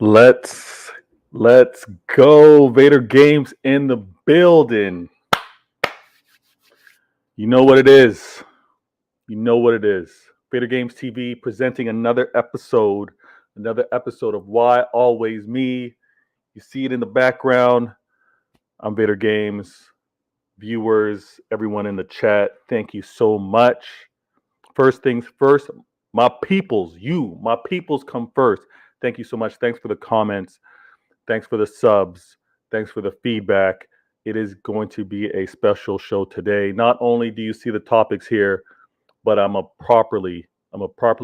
Let's let's go. Vader Games in the building. You know what it is. You know what it is. Vader Games TV presenting another episode of Why Always Me. You see it in the background. I'm Vader Games. Viewers, everyone in the chat, thank you so much. First things first, my peoples come first. Thank you so much. Thanks for the comments. Thanks for the subs. Thanks for the feedback. It is going to be a special show today. Not only do you see the topics here, but I'm a properly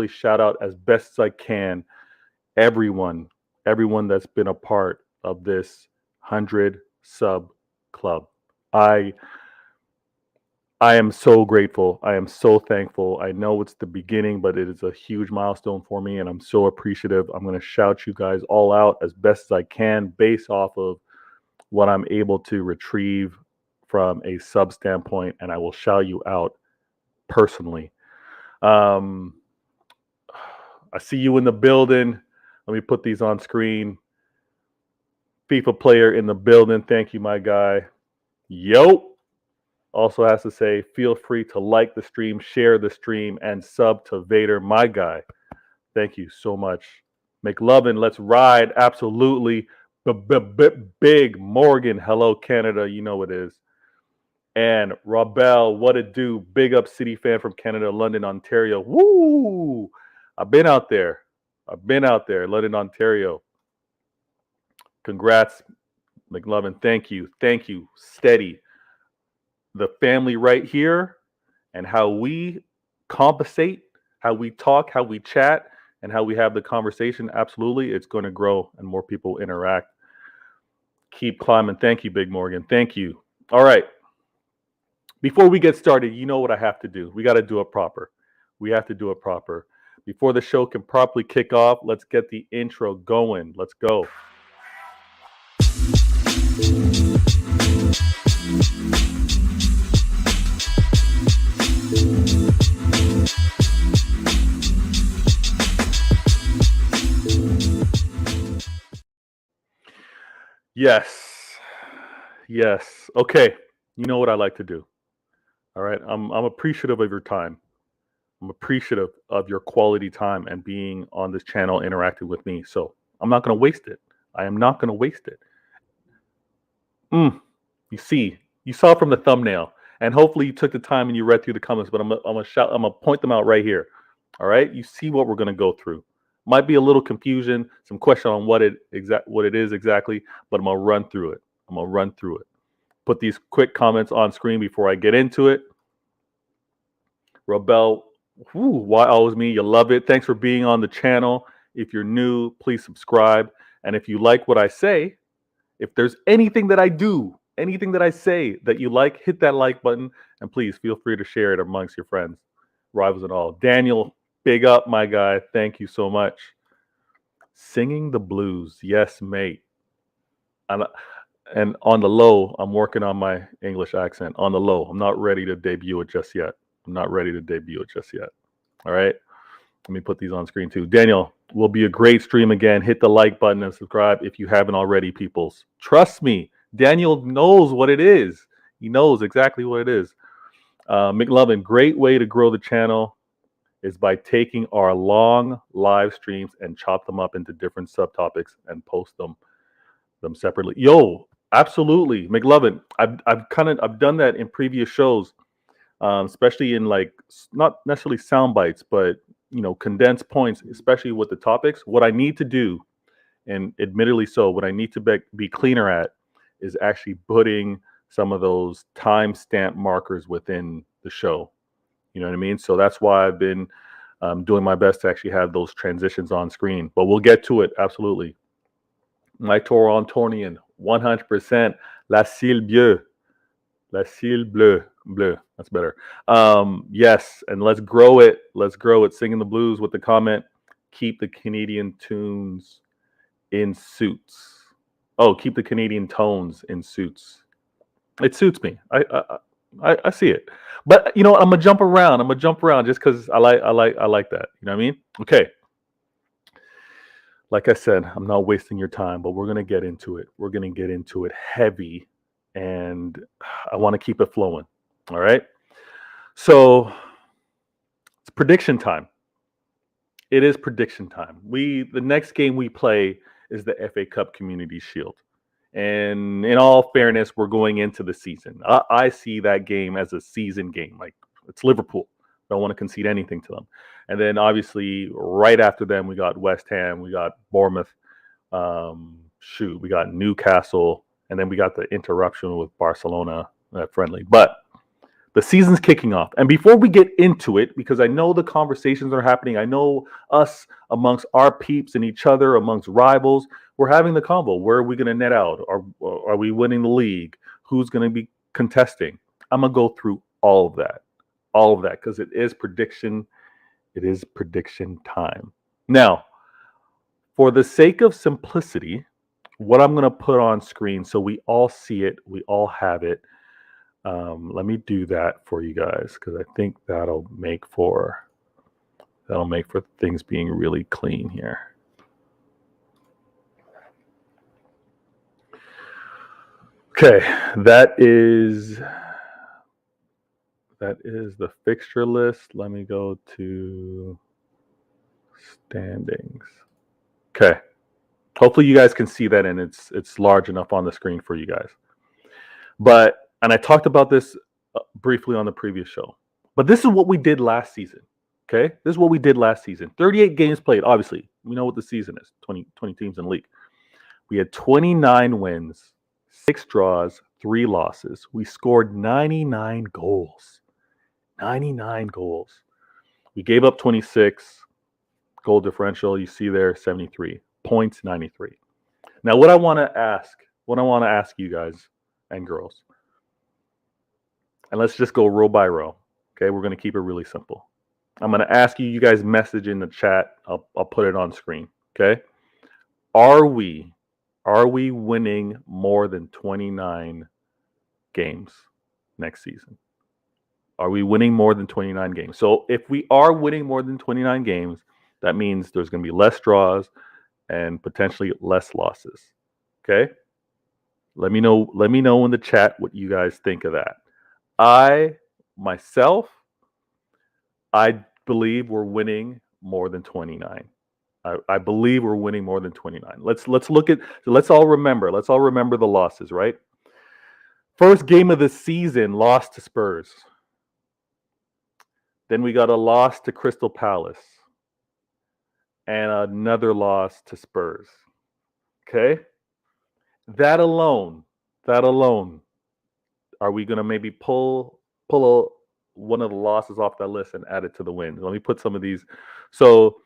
shout out as best as I can everyone that's been a part of this 100 sub club. I am so grateful. I am so thankful. I know it's the beginning, but it is a huge milestone for me, and I'm so appreciative. I'm going to shout you guys all out as best as I can based off of what I'm able to retrieve from a sub standpoint, and I will shout you out personally. I see you in the building. Let me put these on screen. FIFA player in the building. Thank you, my guy. Yo. Also has to say, feel free to like the stream, share the stream, and sub to Vader, my guy. Thank you so much. McLovin, let's ride. Absolutely. Big Morgan, hello, Canada. You know it is. And Robel, what it do? Big up City fan from Canada, London, Ontario. Woo! I've been out there. London, Ontario. Congrats, McLovin. Thank you. Steady. The family right here and how we compensate, how we talk, how we chat, and how we have the conversation. Absolutely, it's going to grow and more people interact. Keep climbing. Thank you, Big Morgan. Thank you. All right. Before we get started, you know what I have to do. We got to do it proper. Before the show can properly kick off, let's get the intro going. Let's go. Yes. Okay. You know what I like to do. All right. I'm appreciative of your time. I'm appreciative of your quality time and being on this channel interacting with me. So I'm not going to waste it. I am not going to waste it. You saw from the thumbnail, and hopefully you took the time and you read through the comments, but I'm gonna point them out right here. All right. You see what we're going to go through. Might be a little confusion, some question on what it is exactly, but I'm gonna run through it. Put these quick comments on screen before I get into it. Robel, why always me? You love it. Thanks for being on the channel. If you're new, please subscribe. And if you like what I say, if there's anything that I do, anything that I say that you like, hit that like button, and please feel free to share it amongst your friends, rivals and all. Daniel, big up, my guy. Thank you so much. Singing the blues. Yes, mate. And on the low, I'm working on my English accent. On the low. I'm not ready to debut it just yet. All right. Let me put these on screen too. Daniel, will be a great stream again. Hit the like button and subscribe if you haven't already, peoples. Trust me. Daniel knows what it is. He knows exactly what it is. McLovin, great way to grow the channel is by taking our long live streams and chop them up into different subtopics and post them separately. Yo, absolutely, McLovin. I've done that in previous shows, especially in like not necessarily sound bites, but condensed points, especially with the topics. What I need to do, and admittedly so, what I need to be cleaner at is actually putting some of those timestamp markers within the show. You know what I mean? So that's why I've been doing my best to actually have those transitions on screen. But we'll get to it. Absolutely. My Torontoian, 100%. La ciel bleu. Bleu. That's better. Yes, and let's grow it. Singing the blues with the comment. Keep the Canadian tunes in suits. Oh, keep the Canadian tones in suits. It suits me. I see it. But I'm gonna jump around just because I like that. You know what I mean? Okay. Like I said, I'm not wasting your time, but we're going to get into it. We're going to get into it heavy, and I want to keep it flowing. All right. So it's prediction time. It is prediction time. The next game we play is the FA Cup Community Shield. And in all fairness, we're going into the season. I see that game as a season game. Like, it's Liverpool. Don't want to concede anything to them. And then obviously right after them, we got West Ham, we got Bournemouth, we got Newcastle, and then we got the interruption with Barcelona friendly. But the season's kicking off. And before we get into it, because I know the conversations are happening, I know us amongst our peeps and each other, amongst rivals, we're having the convo. Where are we going to net out? Are we winning the league? Who's going to be contesting? I'm going to go through all of that, because it is prediction. It is prediction time. Now, for the sake of simplicity, what I'm going to put on screen so we all see it, we all have it. Let me do that for you guys, because I think that'll make for things being really clean here. Okay, that is the fixture list. Let me go to standings. Okay. Hopefully you guys can see that, and it's large enough on the screen for you guys. And I talked about this briefly on the previous show. But this is what we did last season. Okay? This is what we did last season. 38 games played, obviously. We know what the season is. 20 teams in the league. We had 29 wins, 6 draws, 3 losses. We scored 99 goals. 99 goals. We gave up 26. Goal differential, you see there, 73. Points, 93. Now, what I want to ask you guys and girls, and let's just go row by row. Okay, we're going to keep it really simple. I'm going to ask you. You guys message in the chat. I'll put it on screen. Okay, are we winning more than 29 games next season? Are we winning more than 29 games? So if we are winning more than 29 games, that means there's going to be less draws and potentially less losses. Okay? Let me know in the chat what you guys think of that. I believe we're winning more than 29. I believe we're winning more than 29. Let's all remember the losses, right? First game of the season, lost to Spurs. Then we got a loss to Crystal Palace. And another loss to Spurs. Okay? That alone, are we going to maybe pull one of the losses off that list and add it to the wins? Let me put some of these. So,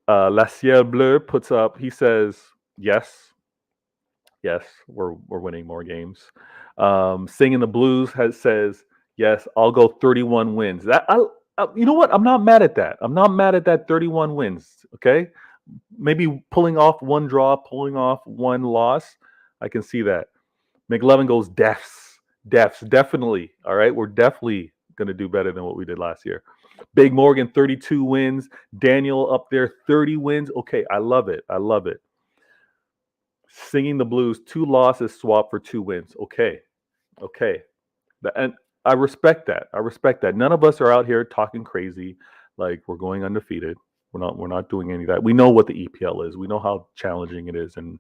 La Ciel Bleu puts up, he says, yes, we're winning more games. Singing the Blues says, yes, I'll go 31 wins. You know what? I'm not mad at that. I'm not mad at that 31 wins. Okay. Maybe pulling off one draw, pulling off one loss. I can see that. McLevin goes deaths, definitely. All right. We're definitely going to do better than what we did last year. Big Morgan, 32 wins. Daniel up there, 30 wins. Okay. I love it. Singing the Blues, 2 losses swap for 2 wins. Okay. And I respect that. None of us are out here talking crazy like we're going undefeated. We're not doing any of that. We know what the EPL is. We know how challenging it is, and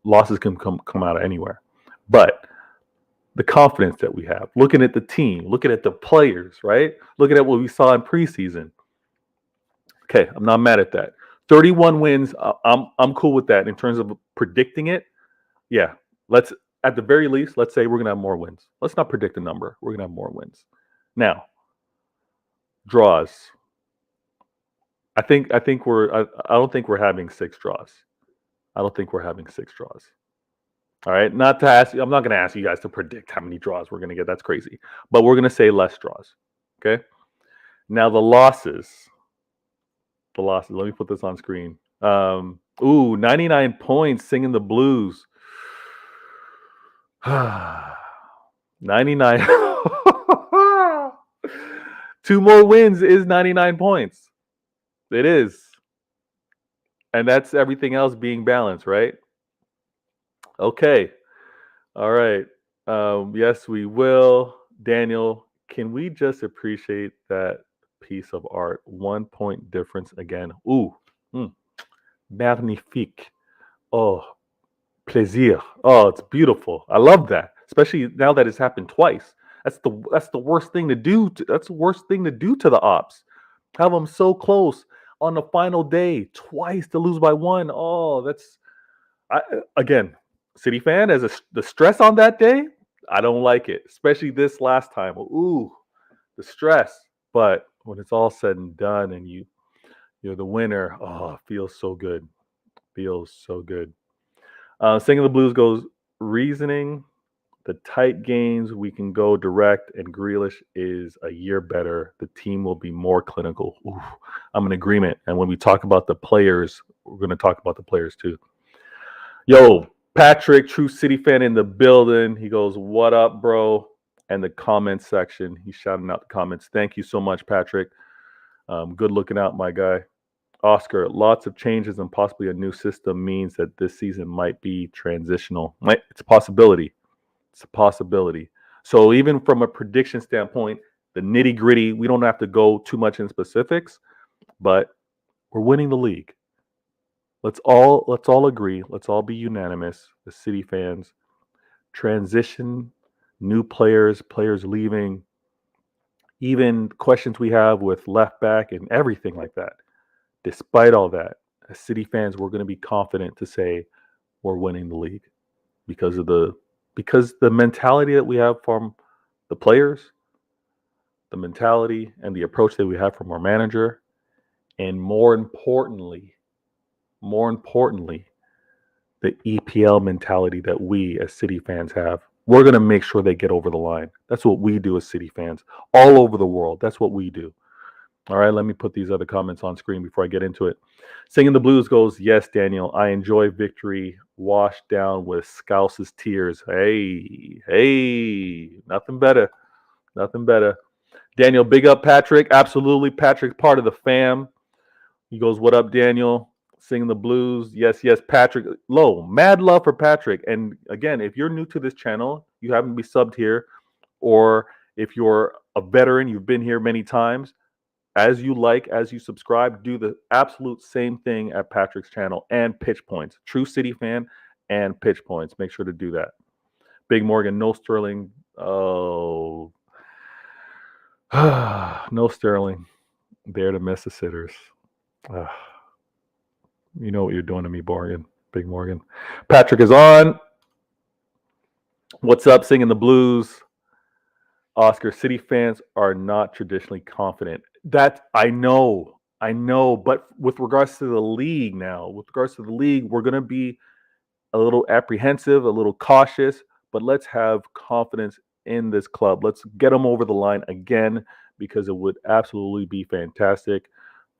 losses can come out of anywhere. But the confidence that we have, looking at the team, looking at the players, right? Looking at what we saw in preseason. Okay, I'm not mad at that. 31 wins, I'm cool with that in terms of predicting it. Yeah, at the very least, let's say we're going to have more wins. Let's not predict a number. We're going to have more wins. Now, draws. I don't think we're having 6 draws. I don't think we're having 6 draws. All right. Not to ask you, I'm not going to ask you guys to predict how many draws we're going to get. That's crazy. But we're going to say less draws. Okay. Now the losses. Let me put this on screen. 99 points, Singing the Blues. 99. 2 more wins is 99 points. It is. And that's everything else being balanced, right? Okay. All right. Yes, we will. Daniel, can we just appreciate that piece of art? 1 point difference again. Ooh. Mm, magnifique. Oh, plaisir. Oh, it's beautiful. I love that. Especially now that it's happened twice. That's the worst thing to do. That's the worst thing to do to the ops. Have them so close on the final day, twice to lose by one. Oh, that's again, City fan as the stress on that day. I don't like it, especially this last time. Ooh, the stress. But when it's all said and done, and you're the winner, oh, it feels so good. Feels so good. Singing the Blues goes reasoning. The tight games we can go direct, and Grealish is a year better. The team will be more clinical. Ooh, I'm in agreement. And when we talk about the players, we're going to talk about the players too. Yo, Patrick, true City fan in the building. He goes, "What up, bro?" And the comments section, he's shouting out the comments. Thank you so much, Patrick. Good looking out, my guy. Oscar, lots of changes and possibly a new system means that this season might be transitional. It's a possibility. It's a possibility. So even from a prediction standpoint, the nitty gritty, we don't have to go too much in specifics, but we're winning the league. Let's all agree. Let's all be unanimous. The City fans, transition, new players, players leaving, even questions we have with left back and everything like that. Despite all that, as City fans, we're going to be confident to say we're winning the league because the mentality that we have from the players, the mentality and the approach that we have from our manager, and more importantly, the EPL mentality that we as City fans have. We're going to make sure they get over the line. That's what we do as City fans all over the world. That's what we do. All right, let me put these other comments on screen before I get into it. Singing the Blues goes, yes, Daniel, I enjoy victory washed down with Scouse's tears. Hey, nothing better. Nothing better. Daniel, big up Patrick. Absolutely. Patrick's part of the fam. He goes, what up, Daniel? Singing the Blues. Yes, Patrick. Mad love for Patrick. And again, if you're new to this channel, you haven't been subbed here, or if you're a veteran, you've been here many times, as you subscribe, do the absolute same thing at Patrick's channel and Pitch Points. True City fan and Pitch Points. Make sure to do that. Big Morgan, no Sterling. Oh, no Sterling. There to miss the sitters. You know what you're doing to me, Morgan. Big Morgan. Patrick is on. What's up, Singing the Blues? Oscar, City fans are not traditionally confident. That I know. But with regards to the league now, we're going to be a little apprehensive, a little cautious, but let's have confidence in this club. Let's get them over the line again, because it would absolutely be fantastic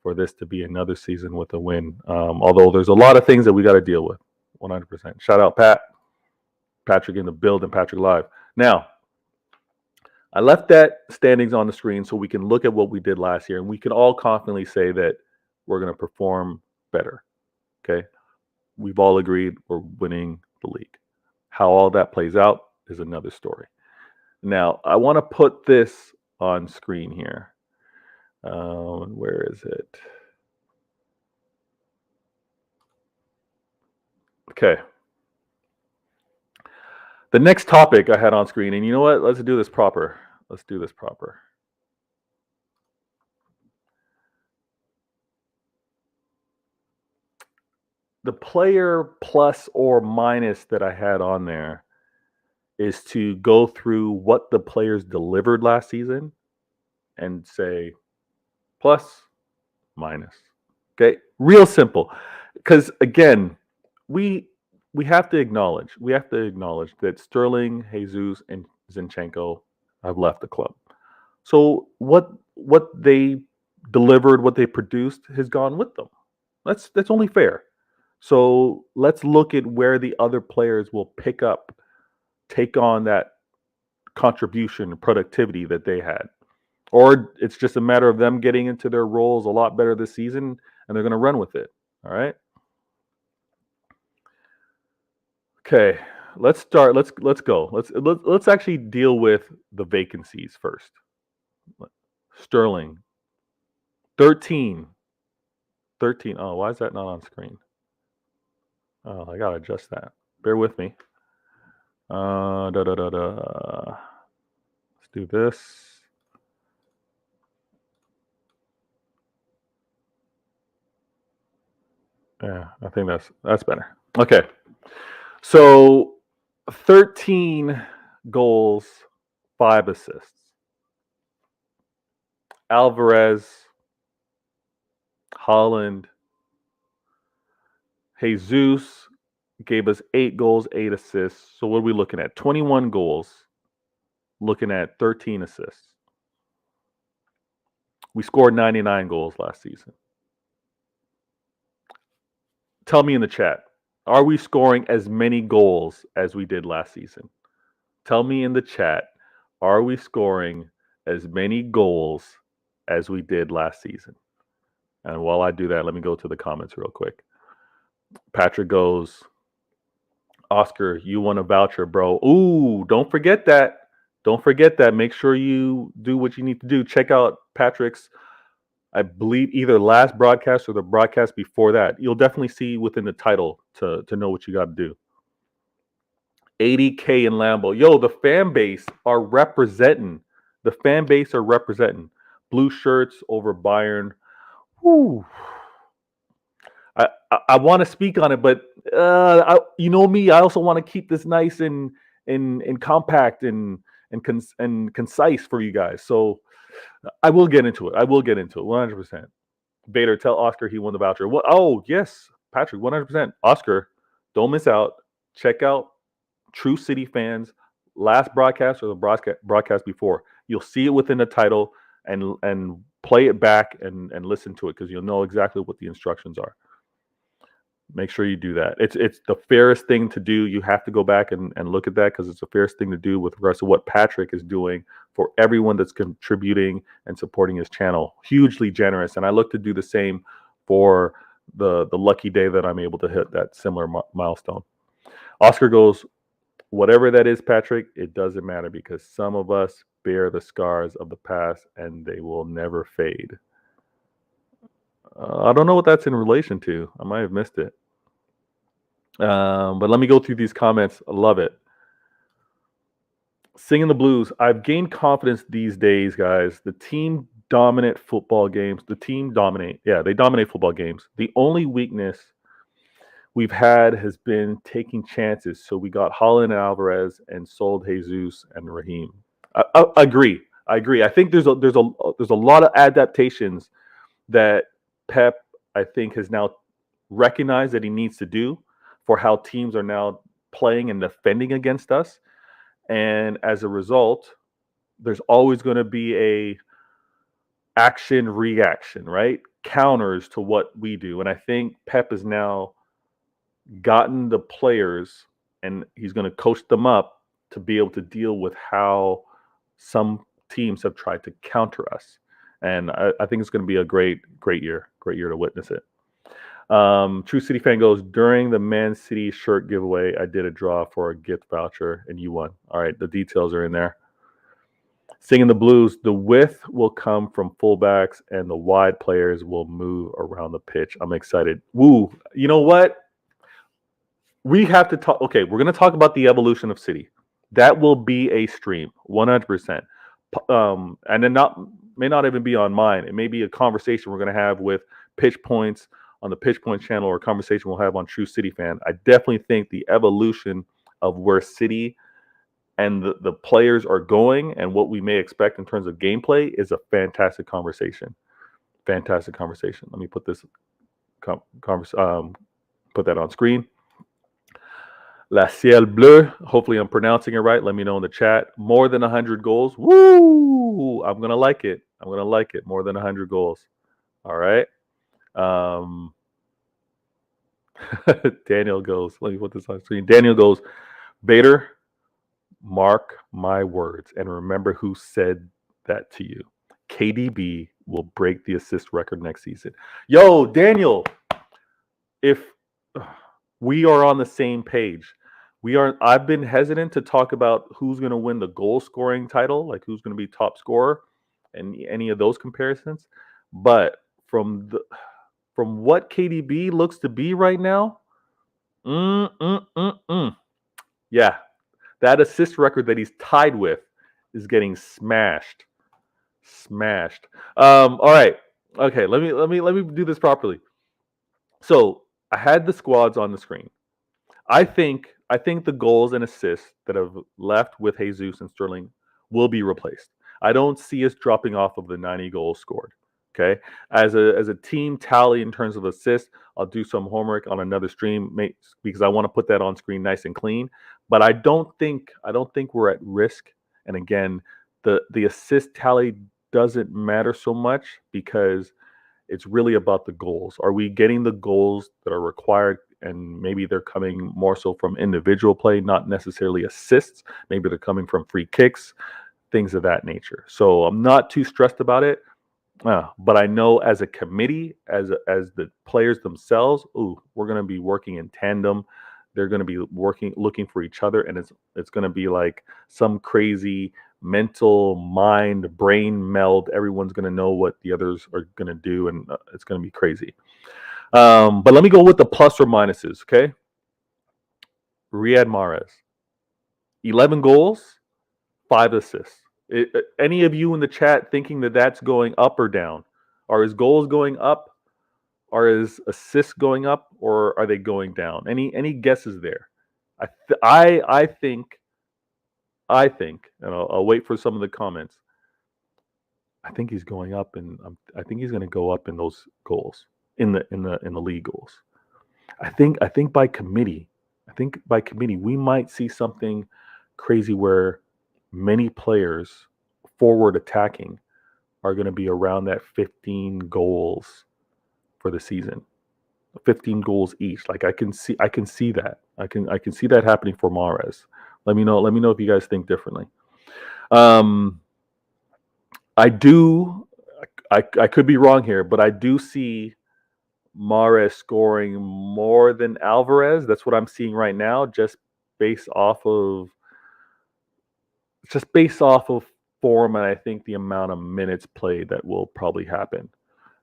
for this to be another season with a win. Although there's a lot of things that we got to deal with. 100%. Shout out Patrick in the building, Patrick Live. Now, I left that standings on the screen so we can look at what we did last year, and we can all confidently say that we're going to perform better. Okay? We've all agreed we're winning the league. How all that plays out is another story. Now, I want to put this on screen here. Where is it? Okay. The next topic I had on screen, and you know what? Let's do this proper. The player plus or minus that I had on there is to go through what the players delivered last season and say plus, minus. Okay, real simple. Because again, we have to acknowledge that Sterling, Jesus, and Zinchenko have left the club. So what they delivered, what they produced, has gone with them. That's only fair. So let's look at where the other players will take on that contribution and productivity that they had. Or it's just a matter of them getting into their roles a lot better this season, and they're going to run with it. All right. Okay, let's start. Let's go. Let's actually deal with the vacancies first. Sterling, 13. 13. Oh, why is that not on screen? Oh, I gotta adjust that. Bear with me. Let's do this. Yeah, I think that's better. Okay. So 13 goals, 5 assists. Alvarez, Holland, Jesus gave us 8 goals, 8 assists. So what are we looking at? 21 goals, looking at 13 assists. We scored 99 goals last season. Tell me in the chat, are we scoring as many goals as we did last season? Tell me in the chat, are we scoring as many goals as we did last season? And while I do that, let me go to the comments real quick. Patrick goes, Oscar, you won a voucher, bro. Ooh, don't forget that. Don't forget that. Make sure you do what you need to do. Check out Patrick's, I believe, either last broadcast or the broadcast before that. You'll definitely see within the title to know what you got to do. 80K in Lambeau. Yo, the fan base are representing. The fan base are representing. Blue shirts over Bayern. Whew. I want to speak on it, but you know me. I also want to keep this nice and compact and concise for you guys. So I will get into it. 100%. Bader, tell Oscar he won the voucher. What? Oh yes, Patrick, 100%. Oscar, don't miss out. Check out True City Fans last broadcast or the broadcast before. You'll see it within the title and play it back and listen to it because you'll know exactly what the instructions are. Make sure you do that. It's the fairest thing to do. You have to go back and look at that because it's the fairest thing to do with regards to what Patrick is doing for everyone that's contributing and supporting his channel. Hugely generous. And I look to do the same for the lucky day that I'm able to hit that similar milestone. Oscar goes, whatever that is, Patrick, it doesn't matter because some of us bear the scars of the past and they will never fade. I don't know what that's in relation to. I might have missed it. But let me go through these comments. I love it. Singing the blues. I've gained confidence these days, guys. The team dominate football games. The team dominate. Yeah, they dominate football games. The only weakness we've had has been taking chances. So we got Holland and Alvarez and sold Jesus and Raheem. I agree. I think there's a lot of adaptations that Pep, I think, has now recognized that he needs to do for how teams are now playing and defending against us. And as a result, there's always going to be a action reaction, right? Counters to what we do. And I think Pep has now gotten the players and he's going to coach them up to be able to deal with how some teams have tried to counter us. And I think it's going to be a great year to witness it. True City Fan goes, during the Man City shirt giveaway, I did a draw for a gift voucher and you won. All right, the details are in there. Singing the blues, the width will come from fullbacks and the wide players will move around the pitch. I'm excited. Woo, you know what? We have to talk. Okay, we're going to talk about the evolution of City. That will be a stream, 100%. And then may not even be on mine. It may be a conversation we're going to have with Pitch Points on the Pitch Point channel or a conversation we'll have on True City Fan. I definitely think the evolution of where City and the players are going and what we may expect in terms of gameplay is a fantastic conversation. Fantastic conversation. Let me put this put that on screen. La Ciel Bleu. Hopefully I'm pronouncing it right. Let me know in the chat. More than 100 goals. Woo! I'm going to like it. More than 100 goals. All right. Daniel goes, let me put this on screen. Daniel goes, Bader, mark my words and remember who said that to you. KDB will break the assist record next season. Yo, Daniel, if we are on the same page, I've been hesitant to talk about who's going to win the goal scoring title, like who's going to be top scorer, and any of those comparisons. But from what KDB looks to be right now, mm, mm, mm, mm. yeah, that assist record that he's tied with is getting smashed. Smashed. All right. Okay, let me do this properly. So I had the squads on the screen. I think the goals and assists that have left with Jesus and Sterling will be replaced. I don't see us dropping off of the 90 goals scored. Okay, as a team tally in terms of assists, I'll do some homework on another stream because I want to put that on screen nice and clean. But I don't think we're at risk. And again, the assist tally doesn't matter so much because it's really about the goals. Are we getting the goals that are required? And maybe they're coming more so from individual play, not necessarily assists. Maybe they're coming from free kicks, things of that nature. So I'm not too stressed about it. But I know as a committee, as the players themselves, we're going to be working in tandem. They're going to be looking for each other, and it's going to be like some crazy mental mind brain meld. Everyone's going to know what the others are going to do, and it's going to be crazy. But let me go with the plus or minuses. Okay, Riyad Mahrez, 11 goals, 5 assists. Any of you in the chat thinking that that's going up or down? Are his goals going up? Are his assists going up, or are they going down? Any guesses there? I think, and I'll wait for some of the comments. I think he's going up, and I think he's going to go up in those goals in the league goals. I think by committee, we might see something crazy where many players forward attacking are going to be around that 15 goals for the season. 15 goals each. Like I can see that. I can see that happening for Mahrez. Let me know if you guys think differently. I do I could be wrong here, but I do see Mahrez scoring more than Alvarez. That's what I'm seeing right now, based off of form, and I think the amount of minutes played that will probably happen.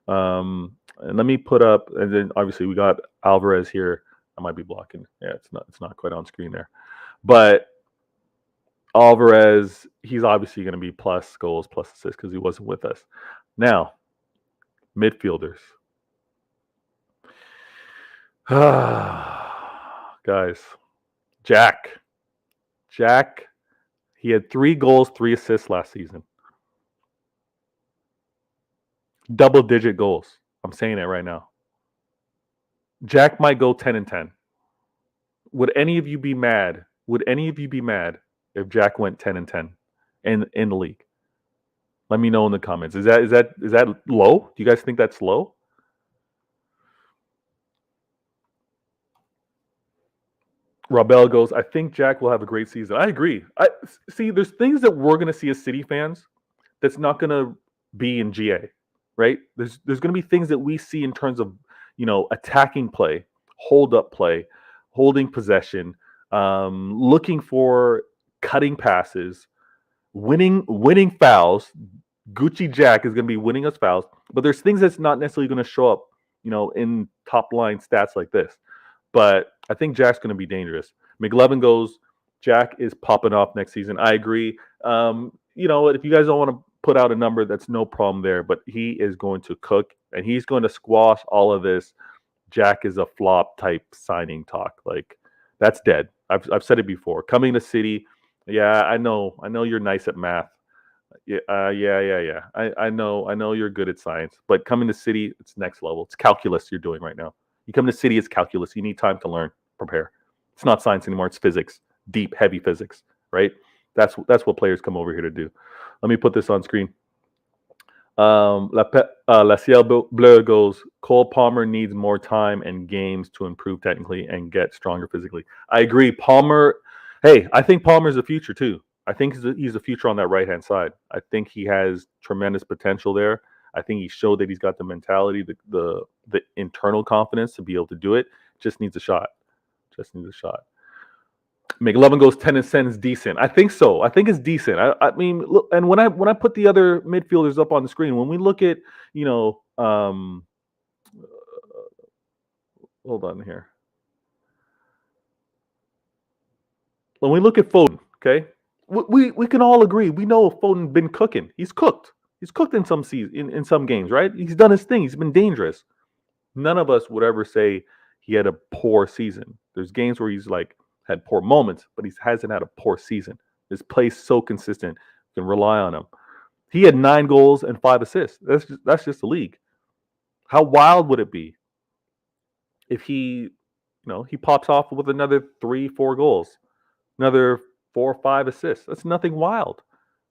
And let me put up, and then obviously we got Alvarez here. I might be blocking. Yeah, it's not quite on screen there, but Alvarez, he's obviously going to be plus goals, plus assists because he wasn't with us. Now, midfielders. Guys, Jack, he had 3 goals, 3 assists last season. Double-digit goals. I'm saying it right now. Jack might go 10-10. Would any of you be mad? If Jack went 10-10 in the league? Let me know in the comments. Is that low? Do you guys think that's low? Rabel goes, I think Jack will have a great season. I agree. I see. There's things that we're going to see as City fans that's not going to be in GA, right? There's going to be things that we see in terms of attacking play, hold up play, holding possession, looking for cutting passes, winning fouls. Gucci Jack is going to be winning us fouls, but there's things that's not necessarily going to show up, in top line stats like this. But I think Jack's going to be dangerous. McLevin goes, Jack is popping off next season. I agree. If you guys don't want to put out a number, that's no problem there. But he is going to cook, and he's going to squash all of this Jack is a flop type signing talk. Like, that's dead. I've said it before. Coming to City, yeah, I know you're nice at math. Yeah. I know you're good at science, but coming to City, it's next level. It's calculus you're doing right now. You come to City, it's calculus. You need time to learn, prepare. It's not science anymore. It's physics, deep, heavy physics, right? That's what players come over here to do. Let me put this on screen. La Ciel Bleu goes, Cole Palmer needs more time and games to improve technically and get stronger physically. I agree. Palmer, hey, I think Palmer's the future too. I think he's the future on that right-hand side. I think he has tremendous potential there. I think he showed that he's got the mentality, the internal confidence to be able to do it. Just needs a shot. McLovin goes 10 and 10 is decent. I think so. I think it's decent. I mean, look, and when I put the other midfielders up on the screen, when we look at, hold on here. When we look at Foden, okay, we can all agree. We know Foden been cooking. He's cooked. He's cooked in some in some games, right? He's done his thing. He's been dangerous. None of us would ever say he had a poor season. There's games where he's like had poor moments, but he hasn't had a poor season. His play's so consistent. You can rely on him. He had 9 goals and 5 assists. That's just the league. How wild would it be if he pops off with another 3, 4 goals, another 4 or 5 assists? That's nothing wild,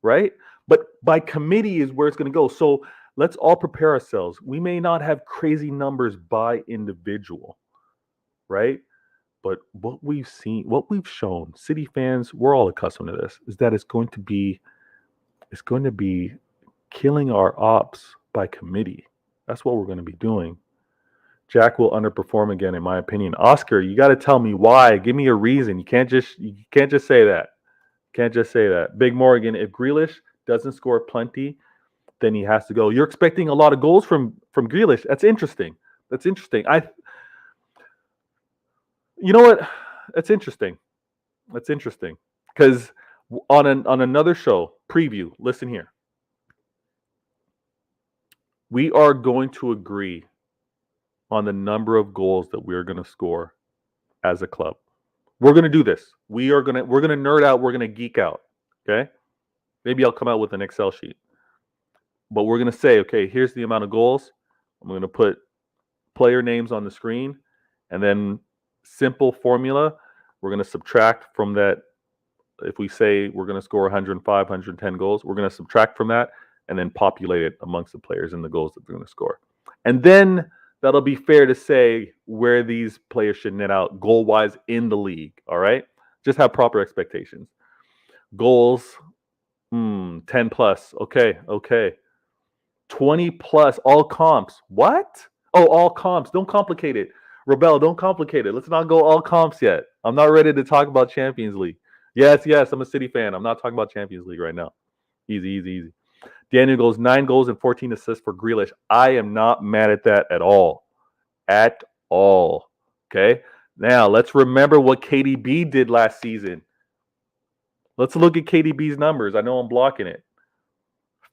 right? But by committee is where it's going to go. So let's all prepare ourselves. We may not have crazy numbers by individual, right? But what we've seen, what we've shown, City fans, we're all accustomed to this, is that it's going to be killing our ops by committee. That's what we're going to be doing. Jack will underperform again, in my opinion. Oscar, you got to tell me why. Give me a reason. You can't just say that. Can't just say that. Big Morgan, if Grealish doesn't score plenty, then he has to go. You're expecting a lot of goals from Grealish. That's interesting. You know what? That's interesting. Because on another show, preview, listen here. We are going to agree on the number of goals that we're going to score as a club. We're going to do this. We're going to nerd out. We're going to geek out. Okay? Maybe I'll come out with an Excel sheet. But we're going to say, okay, here's the amount of goals. I'm going to put player names on the screen, and then simple formula, we're going to subtract from that. If we say we're going to score 105, 110 goals, we're going to subtract from that and then populate it amongst the players and the goals that they're going to score. And then that'll be fair to say where these players should net out goal-wise in the league, all right? Just have proper expectations. Goals, 10 plus. Okay. 20 plus, all comps. What? Oh, all comps. Don't complicate it. Rebel, don't complicate it. Let's not go all comps yet. I'm not ready to talk about Champions League. Yes, I'm a City fan. I'm not talking about Champions League right now. Easy. Daniel goes 9 goals and 14 assists for Grealish. I am not mad at that at all. Okay? Now, let's remember what KDB did last season. Let's look at KDB's numbers. I know I'm blocking it.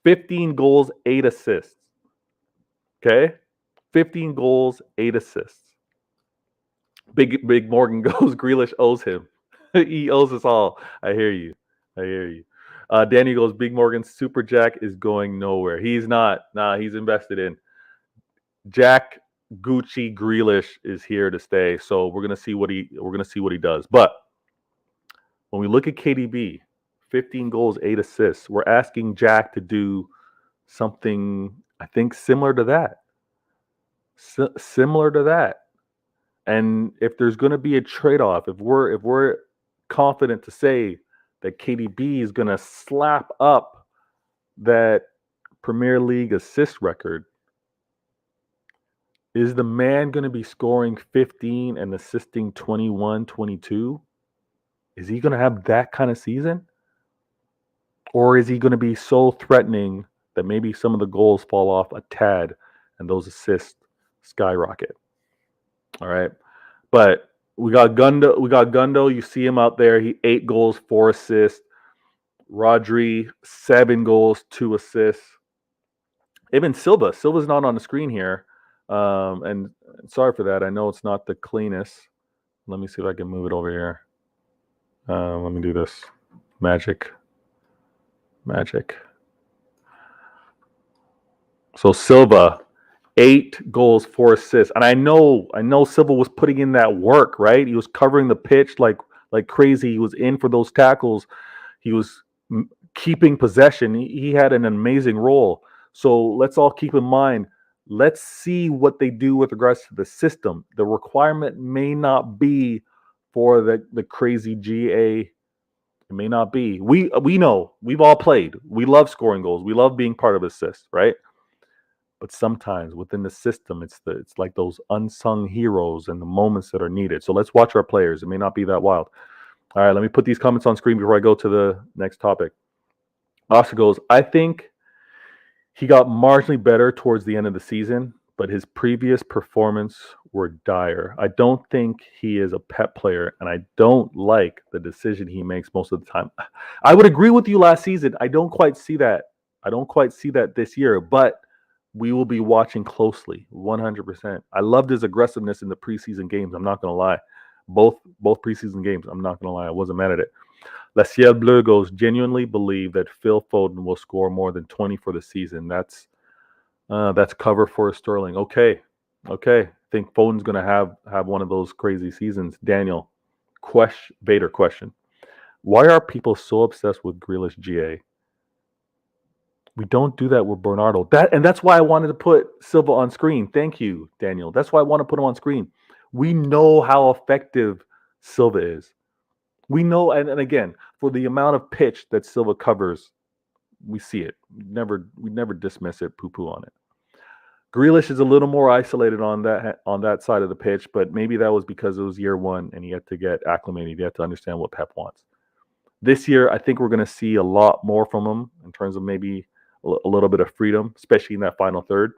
15 goals, 8 assists. Okay? 15 goals, 8 assists. Big Morgan goes, Grealish owes him. He owes us all. I hear you. Danny goes, Big Morgan, Super Jack is going nowhere. He's not. Nah, he's invested in. Jack Gucci Grealish is here to stay. So we're gonna see what he does. But when we look at KDB, 15 goals, 8 assists, we're asking Jack to do something, I think, similar to that. And if there's going to be a trade-off, if we're confident to say that KDB is going to slap up that Premier League assist record, is the man going to be scoring 15 and assisting 21, 22? Is he going to have that kind of season? Or is he going to be so threatening that maybe some of the goals fall off a tad and those assists skyrocket? All right. But we got Gundo. You see him out there. He 8 goals, 4 assists. Rodri, 7 goals, 2 assists. Even Silva's not on the screen here. And sorry for that. I know it's not the cleanest. Let me see if I can move it over here. Let me do this. Magic. So Silva, 8 goals, 4 assists. And I know Silva was putting in that work, right? He was covering the pitch like crazy. He was in for those tackles. He was keeping possession. He had an amazing role. So let's all keep in mind, let's see what they do with regards to the system. The requirement may not be for the crazy GA. It may not be. We know. We've all played. We love scoring goals. We love being part of assists, right? But sometimes within the system, it's like those unsung heroes and the moments that are needed. So let's watch our players. It may not be that wild. All right, let me put these comments on screen before I go to the next topic. Oscar goes, I think he got marginally better towards the end of the season, but his previous performance were dire. I don't think he is a pep player, and I don't like the decision he makes most of the time. I would agree with you last season. I don't quite see that. I don't quite see that this year, but we will be watching closely, 100%. I loved his aggressiveness in the preseason games. I'm not going to lie. Both preseason games, I'm not going to lie. I wasn't mad at it. La Ciel Bleu goes, genuinely believe that Phil Foden will score more than 20 for the season. That's cover for Sterling. Okay. I think Foden's going to have one of those crazy seasons. Daniel, Vader question. Why are people so obsessed with Grealish GA? We don't do that with Bernardo. That's why I wanted to put Silva on screen. Thank you, Daniel. That's why I want to put him on screen. We know how effective Silva is. We know, and again, for the amount of pitch that Silva covers, we see it. We never dismiss it, poo-poo on it. Grealish is a little more isolated on that side of the pitch, but maybe that was because it was year one and he had to get acclimated. He had to understand what Pep wants. This year, I think we're going to see a lot more from him in terms of maybe a little bit of freedom, especially in that final third.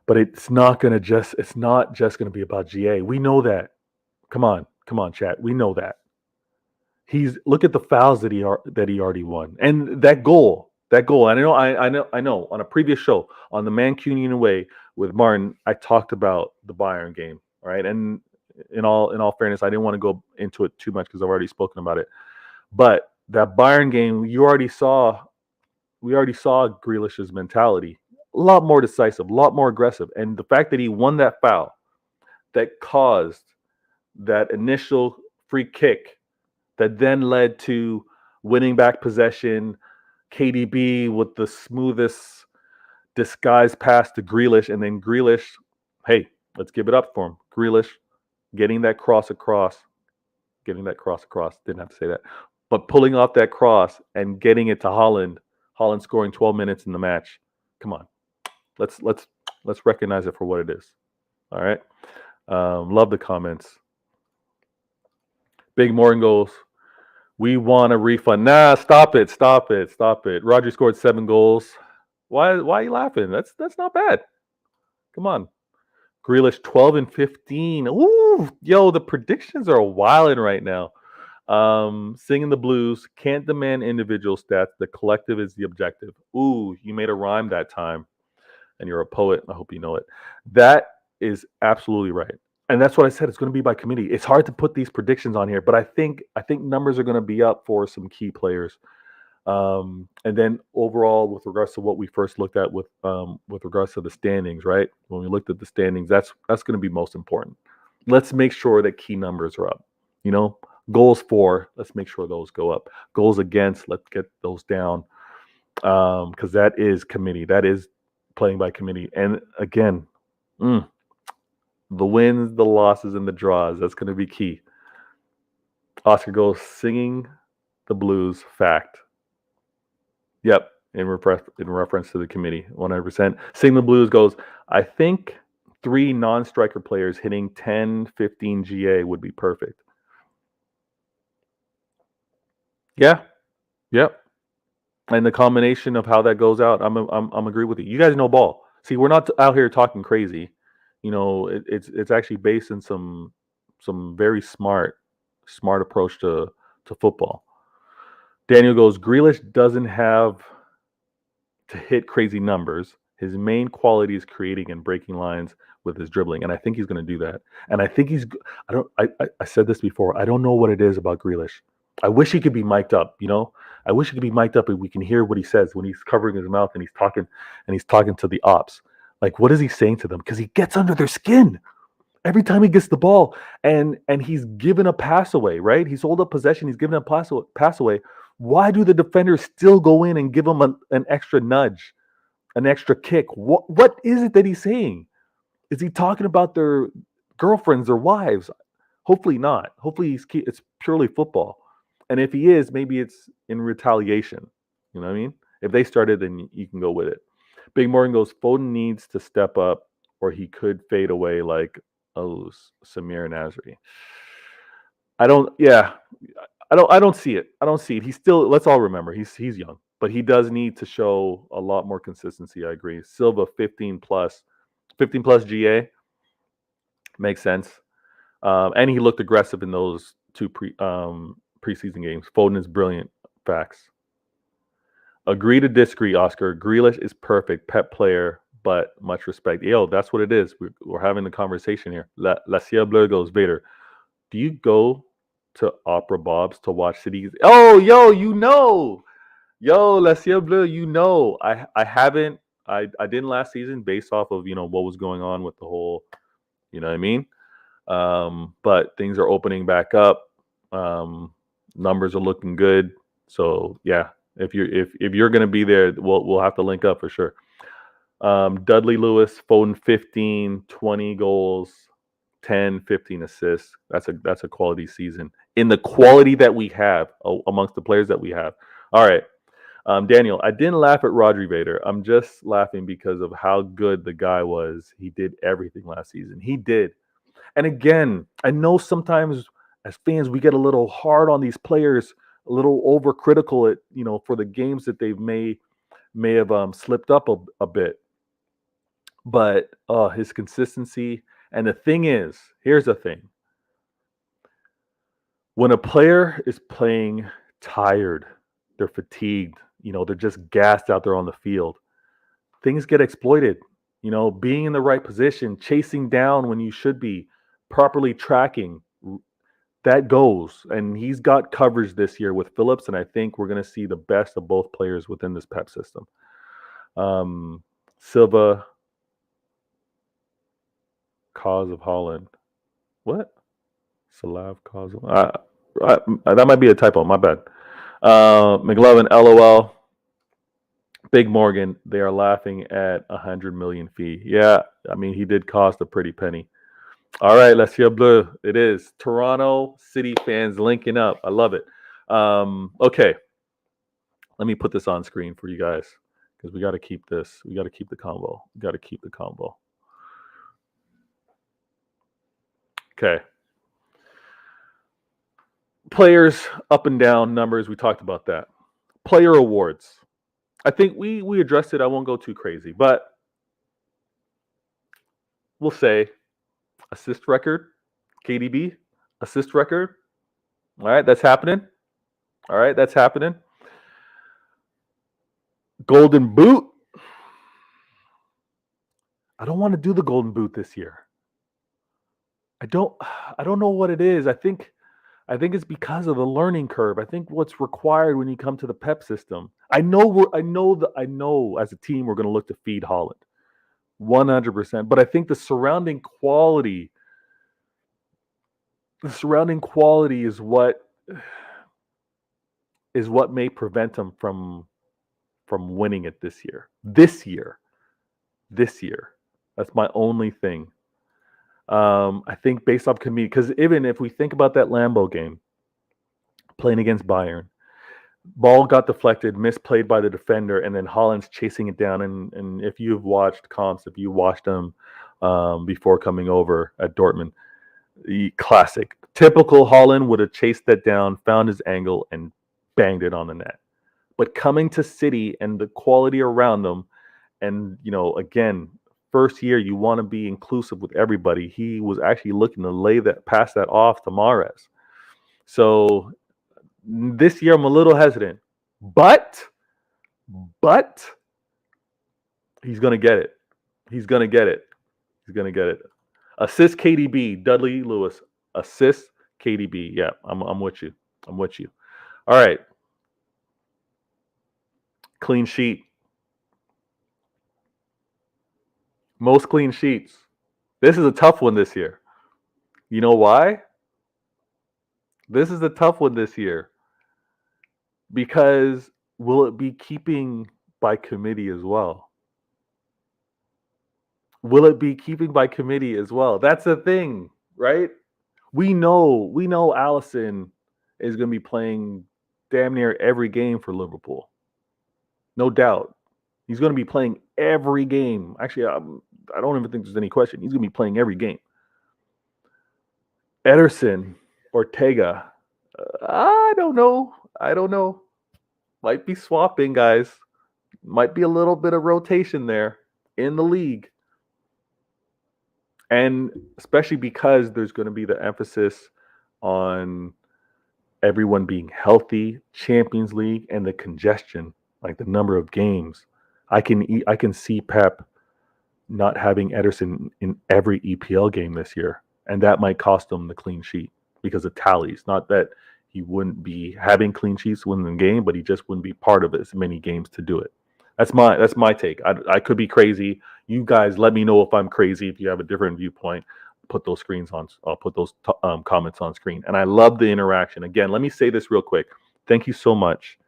But it's not just going to be about GA. We know that. Come on, chat. We know that. Look at the fouls that he already won, and that goal. I know. On a previous show on the Mancunian away with Martin, I talked about the Bayern game, right? And in all fairness, I didn't want to go into it too much because I've already spoken about it. But that Bayern game, we already saw Grealish's mentality. A lot more decisive, a lot more aggressive. And the fact that he won that foul that caused that initial free kick that then led to winning back possession, KDB with the smoothest disguised pass to Grealish, and then Grealish, hey, let's give it up for him. Grealish getting that cross across. Didn't have to say that. But pulling off that cross and getting it to Haaland scoring 12 minutes in the match. Come on. Let's recognize it for what it is. All right. Love the comments. Big Morgan goes, we want a refund. Nah, stop it. Roger scored 7 goals. Why are you laughing? That's not bad. Come on. Grealish 12 and 15. Ooh, yo, the predictions are wilding right now. Singing the blues, can't demand individual stats. The collective is the objective. Ooh, you made a rhyme that time. And you're a poet. I hope you know it. That is absolutely right. And that's what I said. It's going to be by committee. It's hard to put these predictions on here, but I think numbers are going to be up for some key players. And then overall, with regards to what we first looked at with regards to the standings, right? When we looked at the standings, that's going to be most important. Let's make sure that key numbers are up. Goals for, let's make sure those go up. Goals against, let's get those down. Because that is committee. That is playing by committee. And again, the wins, the losses, and the draws, that's going to be key. Oscar goes, singing the blues, fact. Yep, in reference to the committee, 100%. Sing the blues goes, I think 3 non-striker players hitting 10, 15 GA would be perfect. Yeah, yep. And the combination of how that goes out, I'm agree with you. You guys know ball. See, we're not out here talking crazy. It's actually based in some very smart approach to football. Daniel goes, Grealish doesn't have to hit crazy numbers. His main quality is creating and breaking lines with his dribbling, and I think he's going to do that. And I think I said this before. I don't know what it is about Grealish. I wish he could be mic'd up, I wish he could be mic'd up and we can hear what he says when he's covering his mouth and he's talking to the ops. Like, what is he saying to them? Because he gets under their skin every time he gets the ball, and he's given a pass away, right? He's hold up possession. He's given a pass away. Why do the defenders still go in and give him an extra nudge, an extra kick? What is it that he's saying? Is he talking about their girlfriends or wives? Hopefully not. Hopefully it's purely football. And if he is, maybe it's in retaliation. You know what I mean? If they started, then you can go with it. Big Morgan goes, Foden needs to step up or he could fade away like Samir Nasri. I don't. Yeah, I don't see it. I don't see it. He's still. Let's all remember he's young, but he does need to show a lot more consistency. I agree. Silva 15 plus GA makes sense. And he looked aggressive in those two preseason games. Foden is brilliant. Facts. Agree to disagree, Oscar. Grealish is perfect. Pep player, but much respect. Yo, that's what it is. We're having the conversation here. La Ciel Bleu goes, Vader. Do you go to Opera Bob's to watch City? Oh, yo, Yo, La Ciel Bleu, I haven't. I didn't last season based off of what was going on with the whole. You know what I mean? But things are opening back up. Numbers are looking good. So yeah, if you're gonna be there, we'll have to link up for sure. Dudley Lewis, Foden 15, 20 goals, 10, 15 assists. That's a quality season in the quality that we have amongst the players that we have. All right. Daniel, I didn't laugh at Rodri Vader. I'm just laughing because of how good the guy was. He did everything last season. He did. And again, I know sometimes as fans we get a little hard on these players, a little overcritical at for the games that they may have slipped up a bit. But his consistency, and the thing is, here's the thing: when a player is playing tired, they're fatigued, they're just gassed out there on the field. Things get exploited. Being in the right position, chasing down when you should be, properly tracking, that goes. And he's got coverage this year with Phillips, and I think we're going to see the best of both players within this Pep system. Silva, cause of Holland. What? Salav cause of... that might be a typo. My bad. McLovin, LOL. Big Morgan, they are laughing at 100 million fee. Yeah, I mean, he did cost a pretty penny. All right, let's hear bleu. It is Toronto City fans linking up. I love it. Okay, let me put this on screen for you guys because we got to keep this. We got to keep the combo. We got to keep the combo. Okay. Players up and down numbers. We talked about that. Player awards. I think we addressed it. I won't go too crazy, but we'll say assist record, KDB, assist record. All right, that's happening. All right, that's happening. Golden Boot. I don't want to do the Golden Boot this year. I don't know what it is. I think it's because of the learning curve. I think what's required when you come to the Pep system. I know as a team we're going to look to feed Holland. 100%, but I think the surrounding quality is what may prevent him from winning it this year. This year. That's my only thing. I think based off committee, because even if we think about that Lambeau game, playing against Bayern, ball got deflected, misplayed by the defender, and then Holland's chasing it down. And if you've watched comps, if you watched them before coming over at Dortmund, classic. Typical Holland would have chased that down, found his angle, and banged it on the net. But coming to City and the quality around them, and again, first year you want to be inclusive with everybody. He was actually looking to pass that off to Mahrez. So this year I'm a little hesitant, but he's gonna get it. He's gonna get it. Assist KDB, Dudley Lewis. Assist KDB. Yeah, I'm with you. All right. Clean sheet. Most clean sheets. This is a tough one this year. You know why? This is a tough one this year. Because will it be keeping by committee as well? That's the thing, right? We know Alisson is going to be playing damn near every game for Liverpool. No doubt. He's going to be playing every game. Actually, I don't even think there's any question. He's going to be playing every game. Ederson, Ortega. I don't know. Might be swapping, guys. Might be a little bit of rotation there in the league. And especially because there's going to be the emphasis on everyone being healthy, Champions League, and the congestion, like the number of games. I can see Pep not having Ederson in every EPL game this year, and that might cost him the clean sheet because of tallies. Not that he wouldn't be having clean sheets within the game, but he just wouldn't be part of as many games to do it. That's my take. I could be crazy. You guys, let me know if I'm crazy. If you have a different viewpoint, put those screens on. I'll put those comments on screen. And I love the interaction. Again, let me say this real quick. Thank you so much,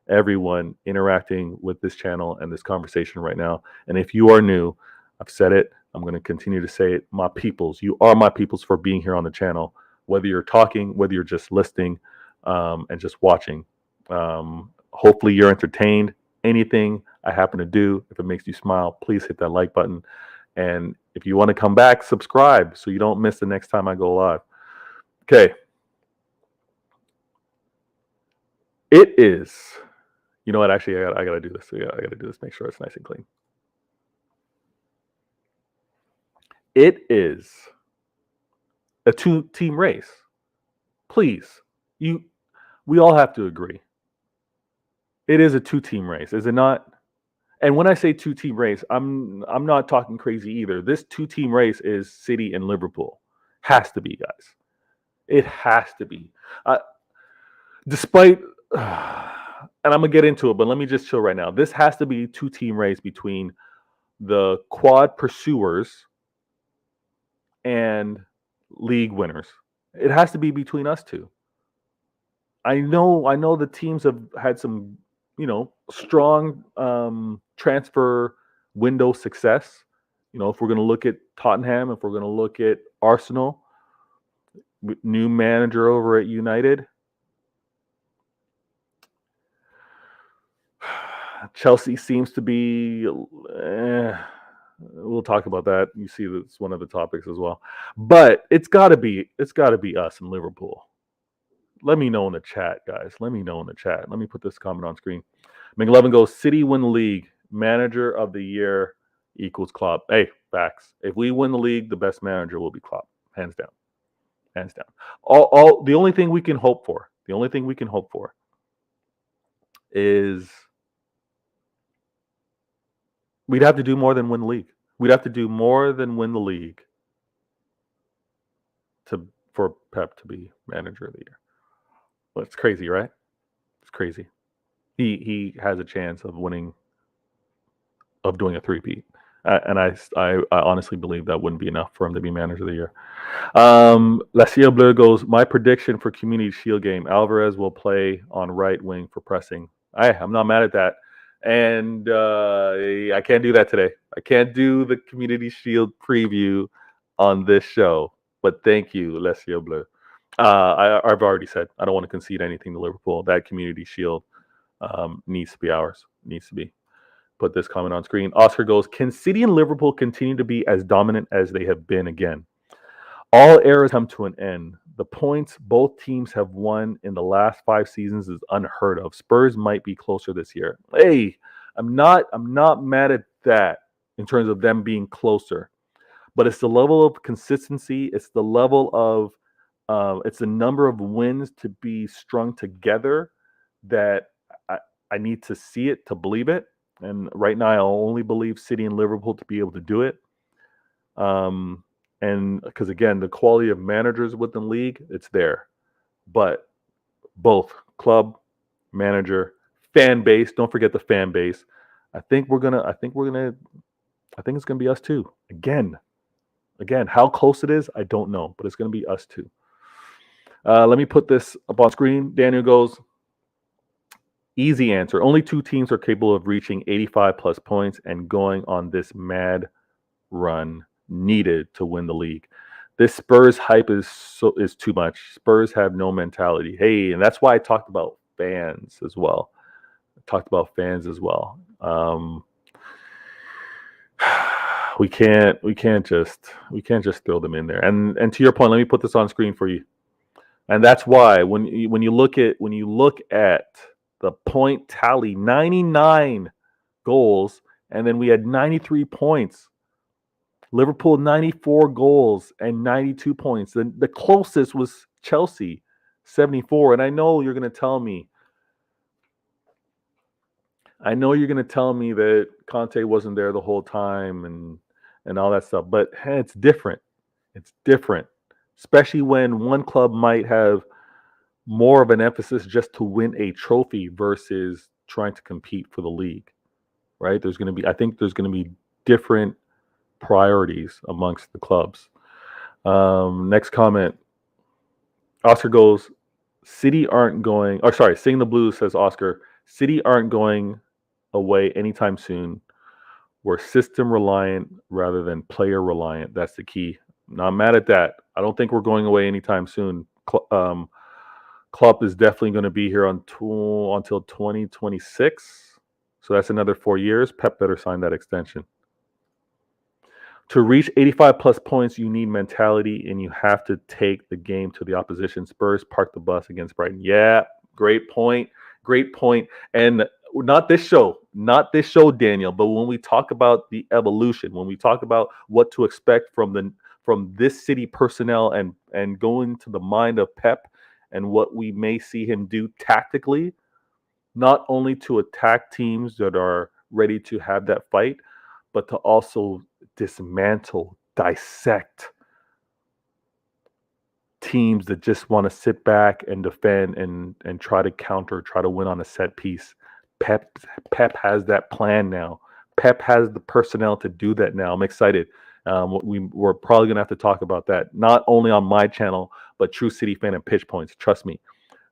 everyone interacting with this channel and this conversation right now. And if you are new, I've said it. I'm going to continue to say it. My peoples, you are my peoples for being here on the channel. Whether you're talking, whether you're just listening, and just watching. Hopefully you're entertained. Anything I happen to do, if it makes you smile, please hit that like button. And if you want to come back, subscribe so you don't miss the next time I go live. Okay. It is. You know what? Actually, I got to do this. Yeah, I got to do this. Make sure it's nice and clean. It is a two-team race. Please, we all have to agree. It is a two-team race, is it not? And when I say two-team race, I'm not talking crazy either. This two-team race is City and Liverpool. Has to be, guys. It has to be. Despite, and I'm going to get into it, but let me just chill right now. This has to be a two-team race between the quad pursuers and league winners. It has to be between us two. I know the teams have had some, strong transfer window success. If we're going to look at Tottenham, if we're going to look at Arsenal, new manager over at United, Chelsea seems to be. We'll talk about that. You see, that's one of the topics as well. But it's got to be us and Liverpool. Let me know in the chat, guys. Let me know in the chat. Let me put this comment on screen. McLevin goes, City win the league. Manager of the year equals Klopp. Hey, facts. If we win the league, the best manager will be Klopp. Hands down. Hands down. The only thing we can hope for, is we'd have to do more than win the league. We'd have to do more than win the league for Pep to be manager of the year. Well, it's crazy, right? It's crazy. He has a chance of doing a three-peat. And I honestly believe that wouldn't be enough for him to be manager of the year. La Ciel Bleu goes, my prediction for Community Shield game, Alvarez will play on right wing for pressing. I'm not mad at that. And I can't do that today. I can't do the Community Shield preview on this show. But thank you, La Ciel Bleu. I've already said I don't want to concede anything to Liverpool. That Community Shield needs to be ours. Needs to be. Put this comment on screen. Oscar goes, can City and Liverpool continue to be as dominant as they have been again? All eras come to an end. The points both teams have won in the last 5 seasons is unheard of. Spurs might be closer this year. Hey, I'm not mad at that in terms of them being closer. But it's the level of consistency. It's the level of it's the number of wins to be strung together that I need to see it to believe it. And right now, I only believe City and Liverpool to be able to do it. And because, again, the quality of managers within the league, it's there. But both club, manager, fan base, don't forget the fan base. I think it's gonna be us too. Again, how close it is, I don't know, but it's gonna be us too. Let me put this up on screen. Daniel goes, easy answer. Only 2 teams are capable of reaching 85 plus points and going on this mad run needed to win the league. This Spurs hype is too much. Spurs have no mentality. Hey, and that's why I talked about fans as well. We can't just throw them in there. And to your point, let me put this on screen for you. And that's why when you look at the point tally, 99 goals, and then we had 93 points. Liverpool 94 goals and 92 points. The closest was Chelsea, 74. And I know you're going to tell me that Conte wasn't there the whole time and all that stuff, but hey, it's different. It's different, especially when one club might have more of an emphasis just to win a trophy versus trying to compete for the league, right? I think there's going to be different priorities amongst the clubs. Next comment. Oscar goes, City aren't going, or sorry, Sing the Blues says Oscar, City aren't going away anytime soon. We're system reliant rather than player reliant. That's the key. Not mad at that. I don't think we're going away anytime soon. Klopp is definitely going to be here until 2026. So that's another 4 years. Pep better sign that extension. To reach 85 plus points, you need mentality, and you have to take the game to the opposition. Spurs parked the bus against Brighton. Yeah, great point. Great point. And not this show, Daniel, but when we talk about the evolution, when we talk about what to expect from this City personnel and going to the mind of Pep and what we may see him do tactically, not only to attack teams that are ready to have that fight, but to also dismantle, dissect teams that just want to sit back and defend and try to counter, try to win on a set piece. Pep has that plan now. Pep has the personnel to do that now. I'm excited. We're probably going to have to talk about that, not only on my channel, but True City Fan and Pitch Points. Trust me.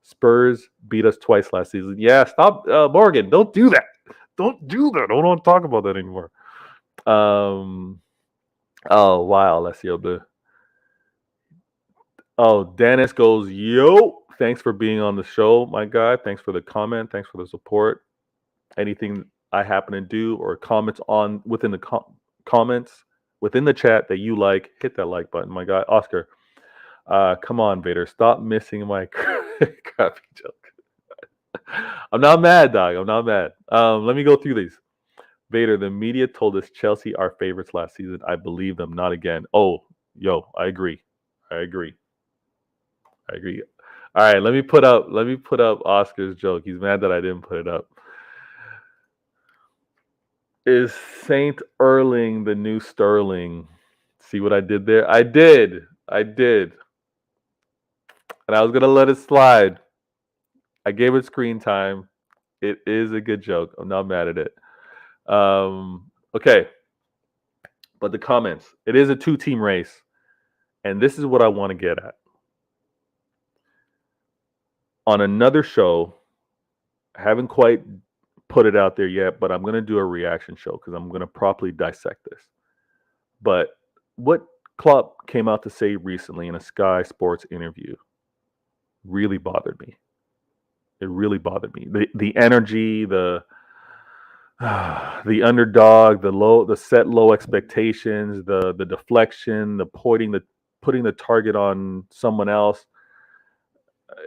Spurs beat us twice last season. Yeah, stop, Morgan. Don't do that. Don't do that. I don't want to talk about that anymore. Oh, wow, Alessio Blue. Oh, Dennis goes, yo, thanks for being on the show, my guy. Thanks for the comment. Thanks for the support. Anything I happen to do or comments on within the comments within the chat that you like, hit that like button, my guy. Oscar, come on, Vader. Stop missing my crappy joke. I'm not mad, dog. I'm not mad. Let me go through these. Vader, the media told us Chelsea are favorites last season. I believe them. Not again. Oh, yo, I agree. All right, let me put up Oscar's joke. He's mad that I didn't put it up. Is Saint Erling the new Sterling? See what I did there? I did. And I was gonna let it slide. I gave it screen time. It is a good joke. I'm not mad at it. Okay. But the comments. It is a 2-team race. And this is what I want to get at. On another show, I haven't quite put it out there yet, but I'm going to do a reaction show because I'm going to properly dissect this. But what Klopp came out to say recently in a Sky Sports interview really bothered me. It really bothered me. The energy, the underdog, the set low expectations, the deflection, the putting the target on someone else.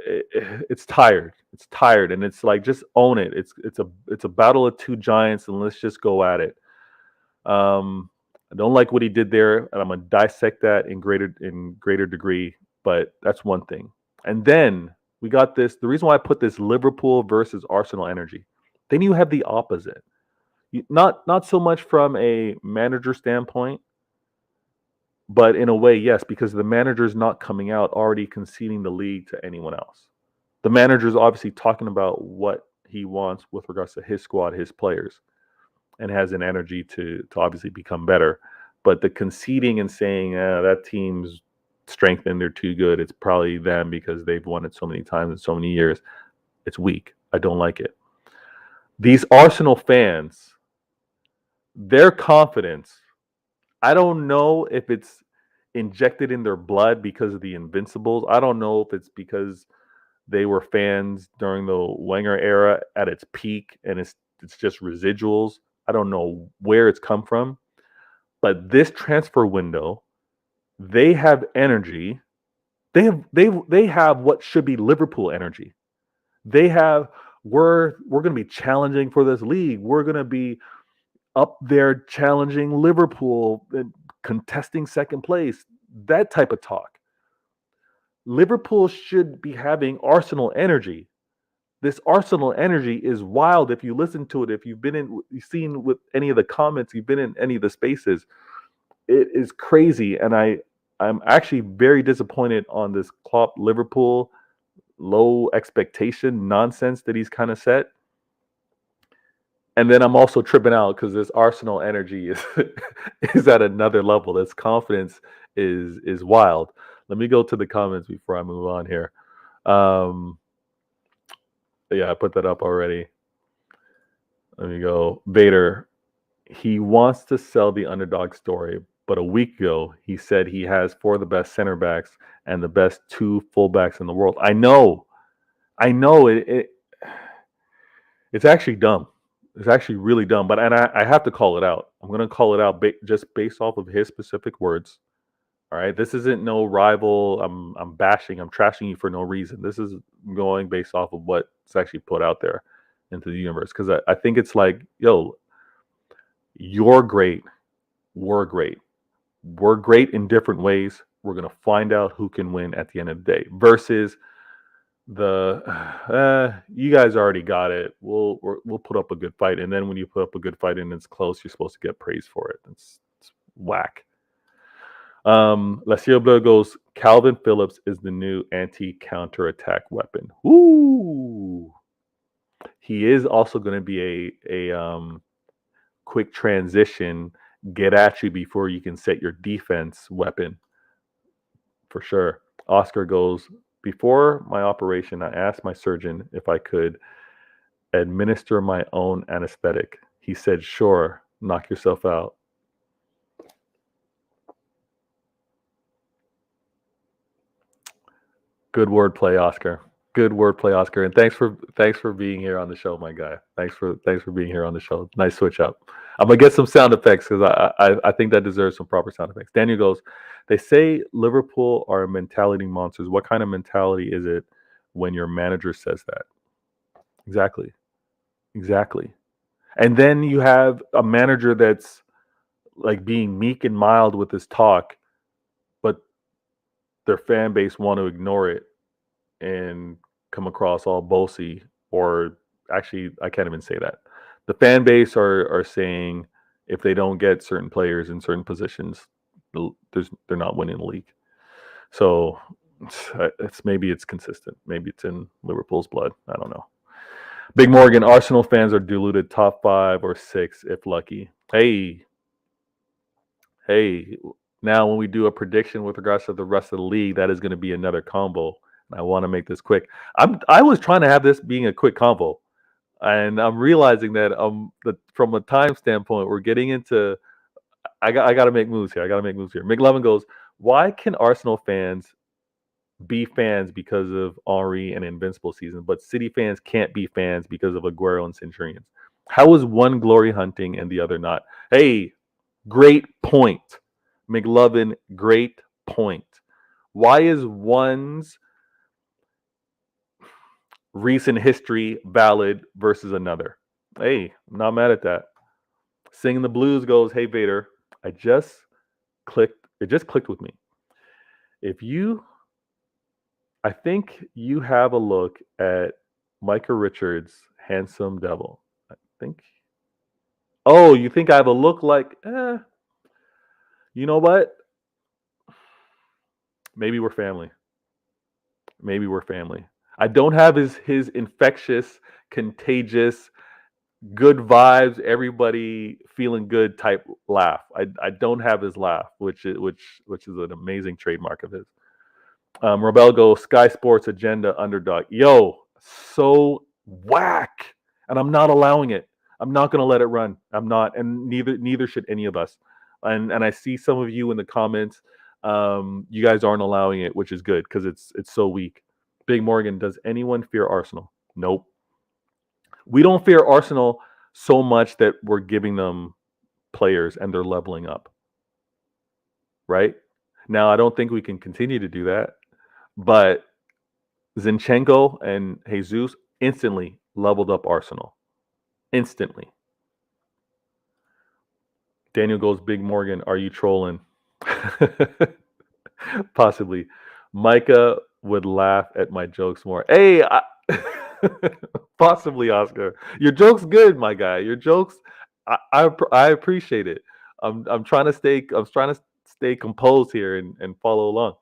It's tired. It's tired, and it's like, just own it. It's a battle of two giants, and let's just go at it. I don't like what he did there, and I'm gonna dissect that in greater degree. But that's one thing. And then we got this. The reason why I put this Liverpool versus Arsenal energy. Then you have the opposite. Not so much from a manager standpoint, but in a way, yes, because the manager's not coming out already conceding the league to anyone else. The manager's obviously talking about what he wants with regards to his squad, his players, and has an energy to obviously become better. But the conceding and saying that team's strengthened, they're too good, it's probably them because they've won it so many times in so many years, it's weak. I don't like it. These Arsenal fans, their confidence, I don't know if it's injected in their blood because of the Invincibles. I don't know if it's because they were fans during the Wenger era at its peak and it's just residuals. I don't know where it's come from. But this transfer window, they have energy They have what should be Liverpool energy. They have we're going to be challenging for this league. We're going to be up there challenging Liverpool and contesting second place. That type of talk. Liverpool should be having Arsenal energy. This Arsenal energy is wild if you listen to it. If you've seen with any of the comments, you've been in any of the spaces, it is crazy. And I'm actually very disappointed on this Klopp Liverpool low expectation nonsense that he's kind of set. And then I'm also tripping out because this Arsenal energy is at another level. This confidence is wild. Let me go to the comments before I move on here. Yeah, I put that up already. Let me go. Vader, he wants to sell the underdog story, but a week ago he said he has 4 of the best center backs and the best 2 fullbacks in the world. I know it's actually dumb. It's actually really dumb, but I have to call it out. I'm going to call it out just based off of his specific words. All right, this isn't no rival. I'm bashing. I'm trashing you for no reason. This is going based off of what's actually put out there into the universe. Because I think it's like, yo, you're great. We're great. We're great in different ways. We're gonna find out who can win at the end of the day. Versus you guys already got it. We'll put up a good fight, and then when you put up a good fight and it's close, you're supposed to get praise for it. It's whack. Lacio Blur goes, Calvin Phillips is the new anti-counterattack weapon. Ooh. He is also going to be a quick transition, get at you before you can set your defense weapon. For sure. Oscar goes, before my operation, I asked my surgeon if I could administer my own anesthetic. He said, sure, knock yourself out. Good wordplay, Oscar. Good wordplay, Oscar. And thanks for being here on the show, my guy. Thanks for being here on the show. Nice switch up. I'm gonna get some sound effects because I think that deserves some proper sound effects. Daniel goes, they say Liverpool are mentality monsters. What kind of mentality is it when your manager says that? Exactly. And then you have a manager that's like being meek and mild with his talk, but their fan base want to ignore it and come across all bossy, or actually I can't even say that. The fan base are saying if they don't get certain players in certain positions, they're not winning the league. So maybe it's consistent. Maybe it's in Liverpool's blood. I don't know. Big Morgan, Arsenal fans are deluded top 5 or 6 if lucky. Hey. Now when we do a prediction with regards to the rest of the league, that is going to be another combo. I want to make this quick. I was trying to have this being a quick combo, and I'm realizing that from a time standpoint, we're getting into. I got to make moves here. McLovin goes, why can Arsenal fans be fans because of Henry and Invincible season, but City fans can't be fans because of Aguero and Centurions? How is one glory hunting and the other not? Hey, great point, McLovin. Great point. Why is one's recent history valid versus another? Hey, I'm not mad at that. Singing the Blues goes, hey Vader, it just clicked with me. I think you have a look at Micah Richards' Handsome Devil. I think. Oh, you think I have a look like, you know what? Maybe we're family. I don't have his infectious, contagious, good vibes, everybody feeling good type laugh. I don't have his laugh, which is an amazing trademark of his. Rebelgo, Sky Sports Agenda underdog. Yo, so whack, and I'm not allowing it. I'm not gonna let it run. I'm not, and neither should any of us. And I see some of you in the comments. You guys aren't allowing it, which is good because it's so weak. Big Morgan, does anyone fear Arsenal? Nope. We don't fear Arsenal so much that we're giving them players and they're leveling up. Right? Now, I don't think we can continue to do that. But Zinchenko and Jesus instantly leveled up Arsenal. Instantly. Daniel goes, Big Morgan, are you trolling? Possibly. Micah would laugh at my jokes more. Hey, possibly, Oscar. Your joke's good, my guy. Your jokes, I appreciate it. I'm trying to stay composed here and follow along.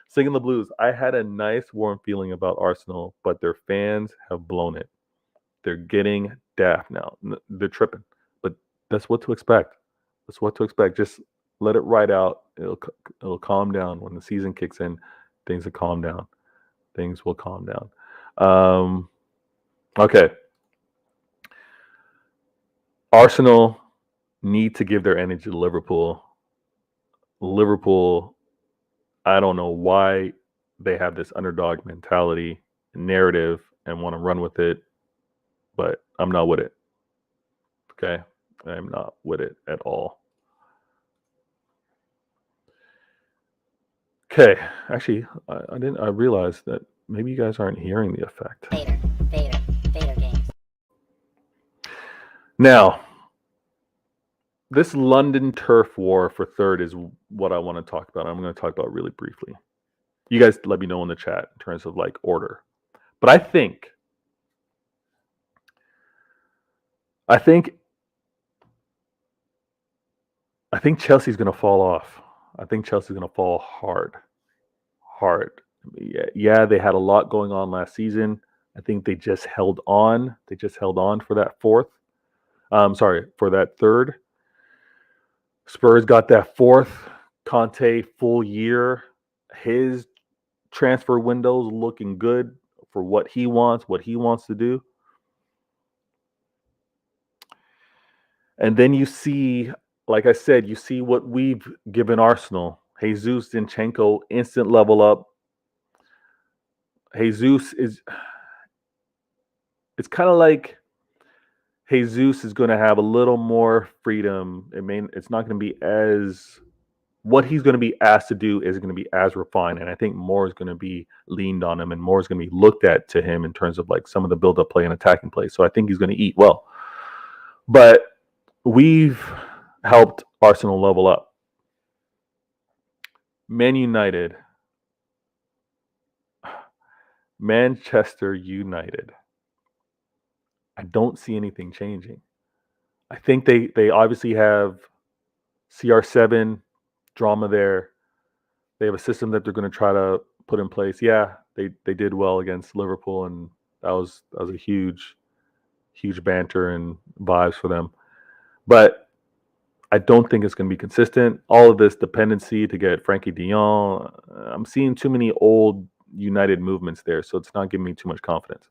Singing the blues. I had a nice warm feeling about Arsenal, but their fans have blown it. They're getting daft now. They're tripping, but that's what to expect. That's what to expect. Just let it ride out. It'll calm down when the season kicks in. Things will calm down. Things will calm down. Okay. Arsenal need to give their energy to Liverpool. Liverpool, I don't know why they have this underdog mentality, narrative, and want to run with it, but I'm not with it. Okay? I'm not with it at all. Okay, actually, I realized that maybe you guys aren't hearing the effect. Vader games. Now, this London turf war for third is what I want to talk about. I'm going to talk about really briefly. You guys let me know in the chat in terms of like order. But I think Chelsea's going to fall off. I think Chelsea's going to fall hard. Yeah, they had a lot going on last season. I think they just held on. They just held on for that fourth. For that third. Spurs got that fourth. Conte full year. His transfer window's looking good for what he wants to do. And then you see, like I said, you see what we've given Arsenal. Jesus, Zinchenko, instant level up. Jesus is, it's kind of like Jesus is going to have a little more freedom. It's not going to be what he's going to be asked to do is going to be as refined. And I think more is going to be leaned on him and more is going to be looked at to him in terms of like some of the build-up play and attacking play. So I think he's going to eat well. But we've helped Arsenal level up. Manchester United. I don't see anything changing. I think they obviously have CR7 drama there. They have a system that they're going to try to put in place. Yeah, they did well against Liverpool, and that was a huge banter and vibes for them. But I don't think it's going to be consistent. All of this dependency to get Frankie de Jong, I'm seeing too many old United movements there, so it's not giving me too much confidence.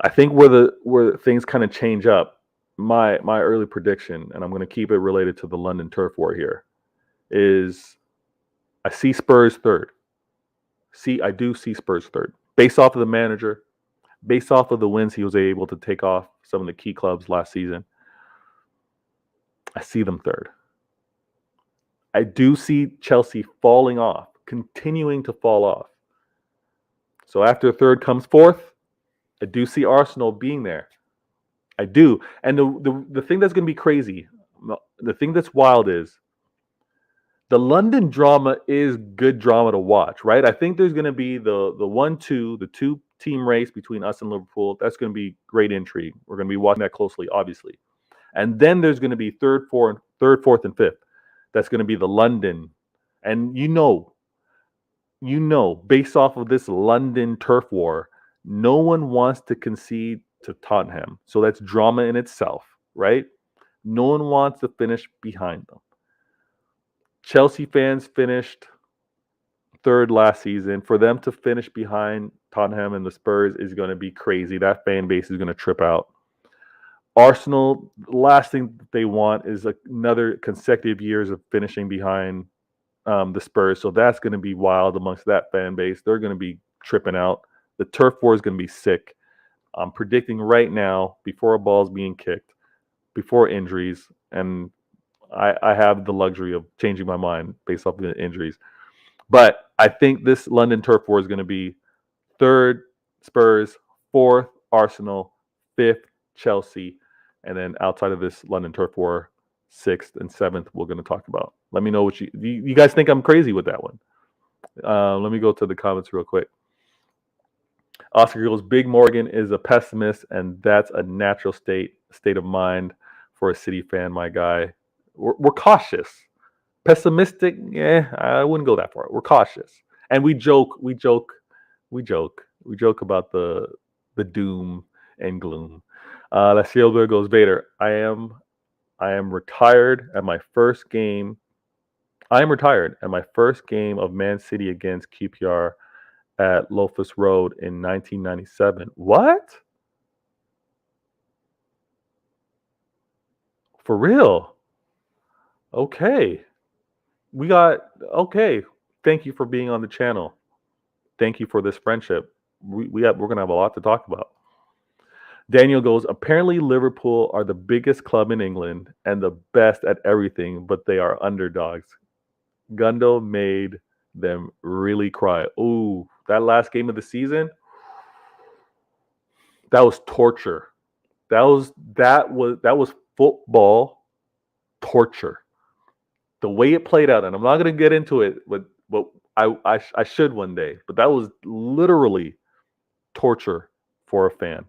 I think where things kind of change up, my early prediction, and I'm going to keep it related to the London turf war here, is I see Spurs third. I do see Spurs third. Based off of the manager, based off of the wins he was able to take off some of the key clubs last season, I see them third. I do see Chelsea falling off, continuing to fall off. So after third comes fourth, I do see Arsenal being there. I do. And the thing that's going to be crazy, the thing that's wild is the London drama is good drama to watch, right? I think there's going to be the 1-2, the two-team race between us and Liverpool. That's going to be great intrigue. We're going to be watching that closely, obviously. And then there's going to be third, fourth, and fifth. That's going to be the London. And you know, based off of this London turf war, no one wants to concede to Tottenham. So that's drama in itself, right? No one wants to finish behind them. Chelsea fans finished third last season. For them to finish behind Tottenham and the Spurs is going to be crazy. That fan base is going to trip out. Arsenal, the last thing they want is another consecutive years of finishing behind the Spurs. So that's going to be wild amongst that fan base. They're going to be tripping out. The turf war is going to be sick. I'm predicting right now, before a ball's being kicked, before injuries, and I have the luxury of changing my mind based off of the injuries. But I think this London turf war is going to be third Spurs, fourth Arsenal, fifth Chelsea, and then outside of this London turf war, sixth and seventh we're going to talk about. Let me know what you guys think. I'm crazy with that one. Let me go to the comments real quick. Oscar goes, Big Morgan is a pessimist, and that's a natural state of mind for a City fan, my guy. We're cautious. Pessimistic, I wouldn't go that far. We're cautious. And we joke about the doom and gloom. La Silva goes, Vader, I am retired at my first game. I am retired at my first game of Man City against QPR at Loftus Road in 1997. What? For real? Okay. Okay. Thank you for being on the channel. Thank you for this friendship. We're going to have a lot to talk about. Daniel goes, apparently Liverpool are the biggest club in England and the best at everything, but they are underdogs. Gundo made them really cry. Ooh, that last game of the season, that was torture. That was football torture. The way it played out, and I'm not going to get into it, but I should one day. But that was literally torture for a fan.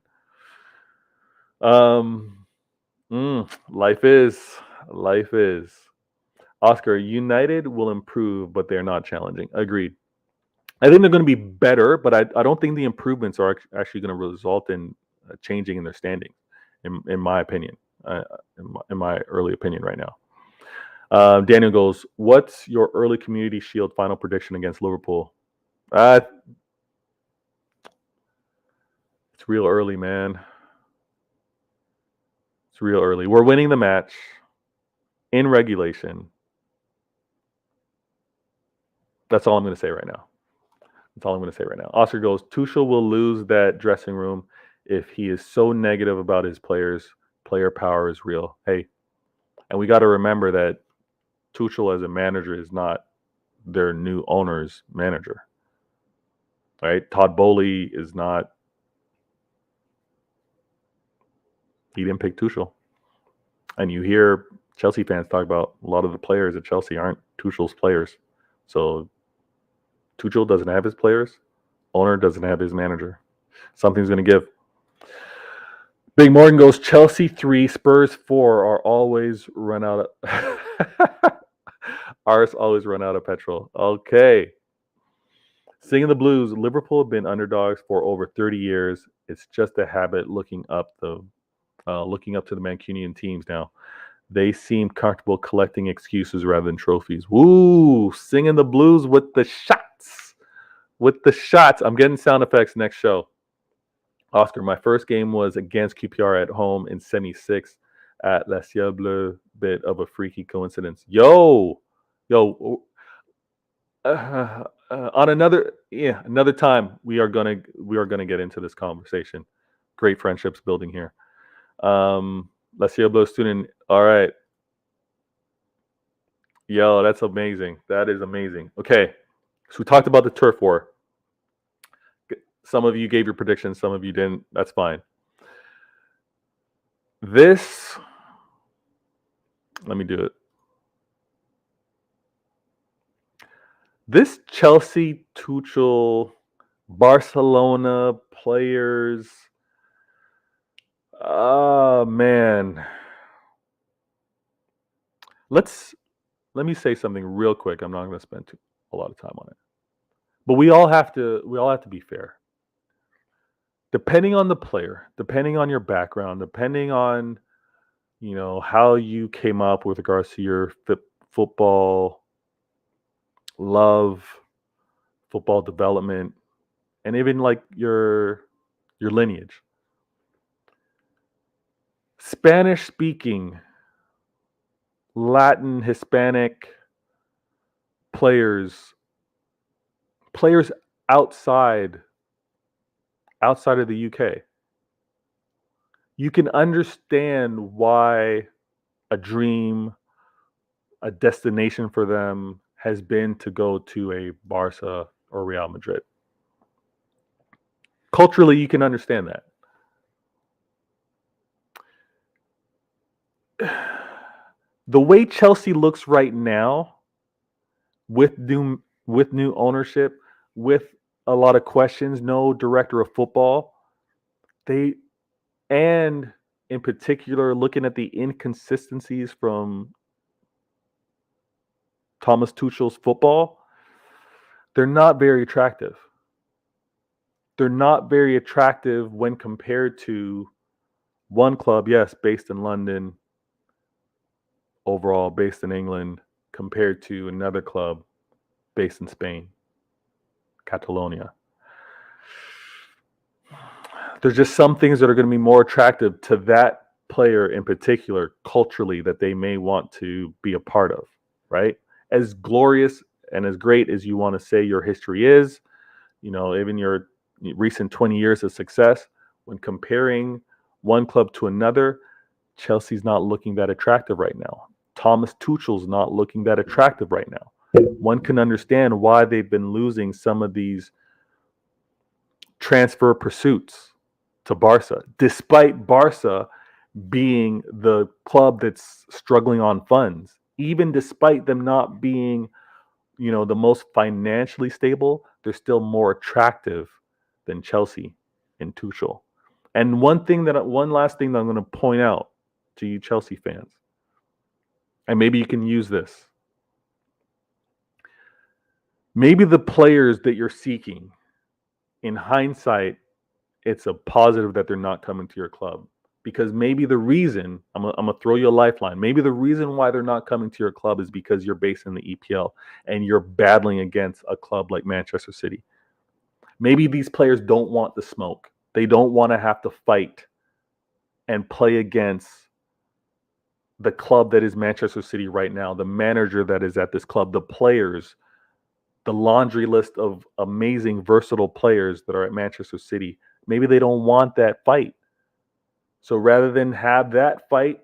Life is. Oscar, United will improve, but they're not challenging. Agreed. I think they're going to be better, but I don't think the improvements are actually going to result in changing in their standing, in my opinion, in my early opinion right now. Daniel goes, what's your early Community Shield final prediction against Liverpool? It's real early, man. It's real early. We're winning the match in regulation. That's all I'm going to say right now. Oscar goes, Tuchel will lose that dressing room if he is so negative about his players. Player power is real. Hey, and we got to remember that Tuchel as a manager is not their new owner's manager. Right? Todd Bowley is not. He didn't pick Tuchel. And you hear Chelsea fans talk about a lot of the players at Chelsea aren't Tuchel's players. So Tuchel doesn't have his players. Owner doesn't have his manager. Something's going to give. Big Morgan goes, Chelsea 3, Spurs 4 are always run out of ours always run out of petrol. Okay. Singing the blues, Liverpool have been underdogs for over 30 years. It's just a habit looking up to the Mancunian teams now. They seem comfortable collecting excuses rather than trophies. Woo! Singing the blues with the shots. I'm getting sound effects next show. Oscar, my first game was against QPR at home in 76 at La Cible. Bit of a freaky coincidence. Yo. On another time we are gonna get into this conversation. Great friendships building here. La Cible student. All right. Yo, that's amazing. That is amazing. Okay, so we talked about the turf war. Some of you gave your predictions, some of you didn't. That's fine. Let me do it. This Chelsea, Tuchel, Barcelona players. Oh, man. Let me say something real quick. I'm not going to spend a lot of time on it. But we all have to be fair. Depending on the player, depending on your background, depending on how you came up with regards to your football love, football development, and even like your lineage. Spanish speaking, Latin, Hispanic players outside of the UK, you can understand why a dream, a destination for them has been to go to a Barca or Real Madrid. Culturally, you can understand that. The way Chelsea looks right now, with new ownership, with a lot of questions, no director of football, and in particular looking at the inconsistencies from Thomas Tuchel's football, they're not very attractive. They're not very attractive when compared to one club, yes, based in London, overall based in England, compared to another club based in Spain, Catalonia. There's just some things that are going to be more attractive to that player in particular culturally that they may want to be a part of, right? As glorious and as great as you want to say your history is, even your recent 20 years of success, when comparing one club to another, Chelsea's not looking that attractive right now. Thomas Tuchel's not looking that attractive right now. One can understand why they've been losing some of these transfer pursuits to Barca, despite Barca being the club that's struggling on funds, even despite them not being, the most financially stable, they're still more attractive than Chelsea and Tuchel. And one last thing that I'm going to point out to you Chelsea fans, and maybe you can use this. Maybe the players that you're seeking, in hindsight, it's a positive that they're not coming to your club. Because maybe the reason, I'm going to throw you a lifeline, maybe the reason why they're not coming to your club is because you're based in the EPL and you're battling against a club like Manchester City. Maybe these players don't want the smoke. They don't want to have to fight and play against the club that is Manchester City right now, the manager that is at this club, the players, the laundry list of amazing, versatile players that are at Manchester City. Maybe they don't want that fight. So rather than have that fight,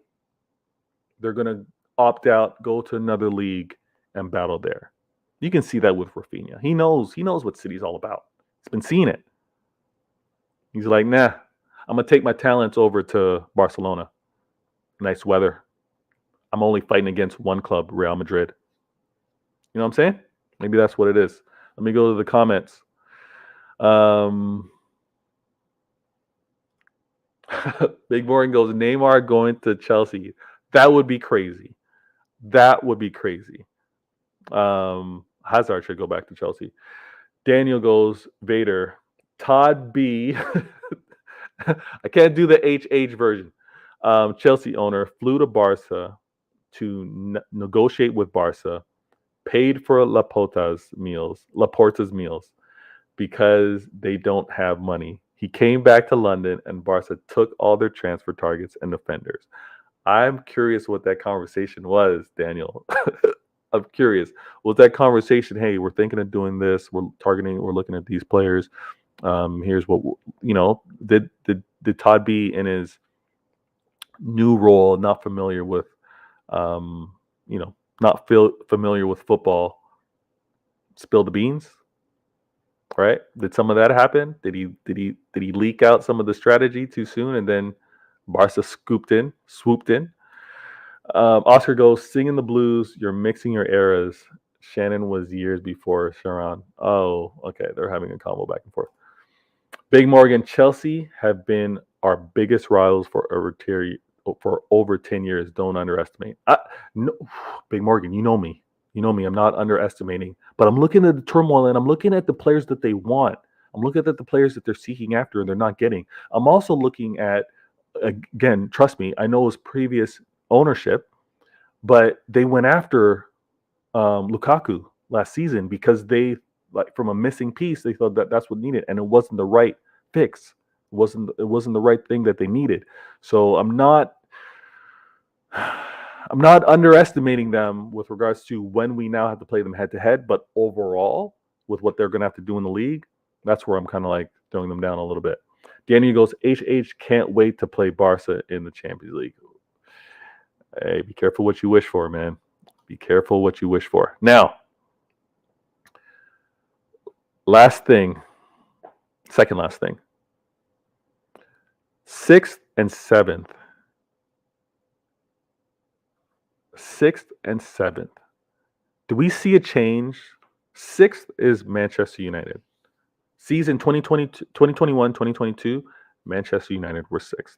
they're going to opt out, go to another league, and battle there. You can see that with Rafinha. He knows what City's all about. He's been seeing it. He's like, nah, I'm going to take my talents over to Barcelona. Nice weather. I'm only fighting against one club, Real Madrid. You know what I'm saying? Maybe that's what it is. Let me go to the comments. Big Morgan goes, Neymar going to Chelsea. That would be crazy. Hazard should go back to Chelsea. Daniel goes, Vader. Todd B. I can't do the HH version. Chelsea owner flew to Barca to negotiate with Barca, paid for Laporta's meals because they don't have money. He came back to London and Barca took all their transfer targets and defenders. I'm curious what that conversation was, Daniel. I'm curious. Was that conversation, hey, we're thinking of doing this, we're looking at these players. Here's what, did Todd B in his new role, not familiar with familiar with football, spill the beans? Right? Did some of that happen? Did he leak out some of the strategy too soon and then Barca swooped in? Oscar goes, singing the blues, you're mixing your eras. Shannon was years before Sharon. Oh, okay. They're having a combo back and forth. Big Morgan, Chelsea have been our biggest rivals for over 10 years. Don't underestimate. No, Big Morgan, you know me. I'm not underestimating, but I'm looking at the turmoil and I'm looking at the players that they want. I'm looking at the players that they're seeking after and they're not getting. I'm also looking at, again, trust me, I know it was previous ownership, but they went after Lukaku last season because they, like, from a missing piece, they thought that that's what needed, and it wasn't the right fix. It wasn't the right thing that they needed. So I'm not underestimating them with regards to when we now have to play them head to head, but overall, with what they're going to have to do in the league, that's where I'm kind of like throwing them down a little bit. Danny goes, HH can't wait to play Barca in the Champions League. Hey, be careful what you wish for, man. Be careful what you wish for. Now, Last thing, second last thing. 6th and 7th. 6th and 7th. Do we see a change? 6th is Manchester United. Season 2021, 2022, Manchester United were 6th.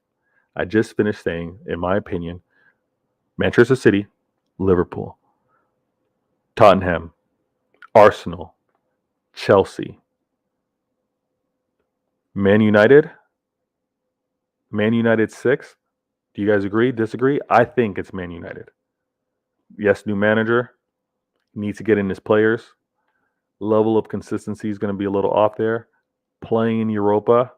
I just finished saying, in my opinion, Manchester City, Liverpool, Tottenham, Arsenal, Chelsea, Man United 6th. Do you guys agree? Disagree? I think it's Man United. Yes, new manager. Needs to get in his players. Level of consistency is going to be a little off there. Playing in Europa.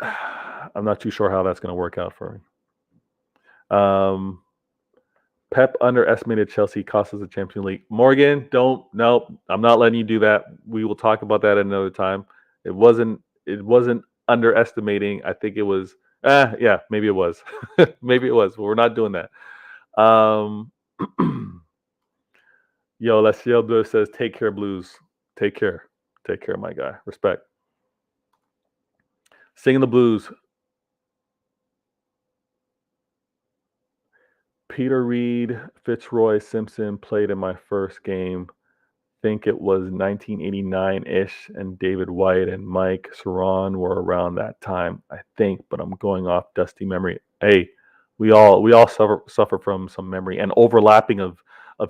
I'm not too sure how that's going to work out for him. Pep underestimated Chelsea, cost us the Champions League. Morgan, no, I'm not letting you do that. We will talk about that another time. It wasn't underestimating. I think it was, yeah, maybe it was. Maybe it was, but we're not doing that. Yo, La Ciel Bleu says, take care, Blues. Take care. Take care, my guy. Respect. Singing the Blues. Peter Reed, Fitzroy Simpson played in my first game. Think it was 1989-ish, and David White and Mike Saron were around that time, I think, but I'm going off dusty memory. Hey, we all suffer from some memory and overlapping of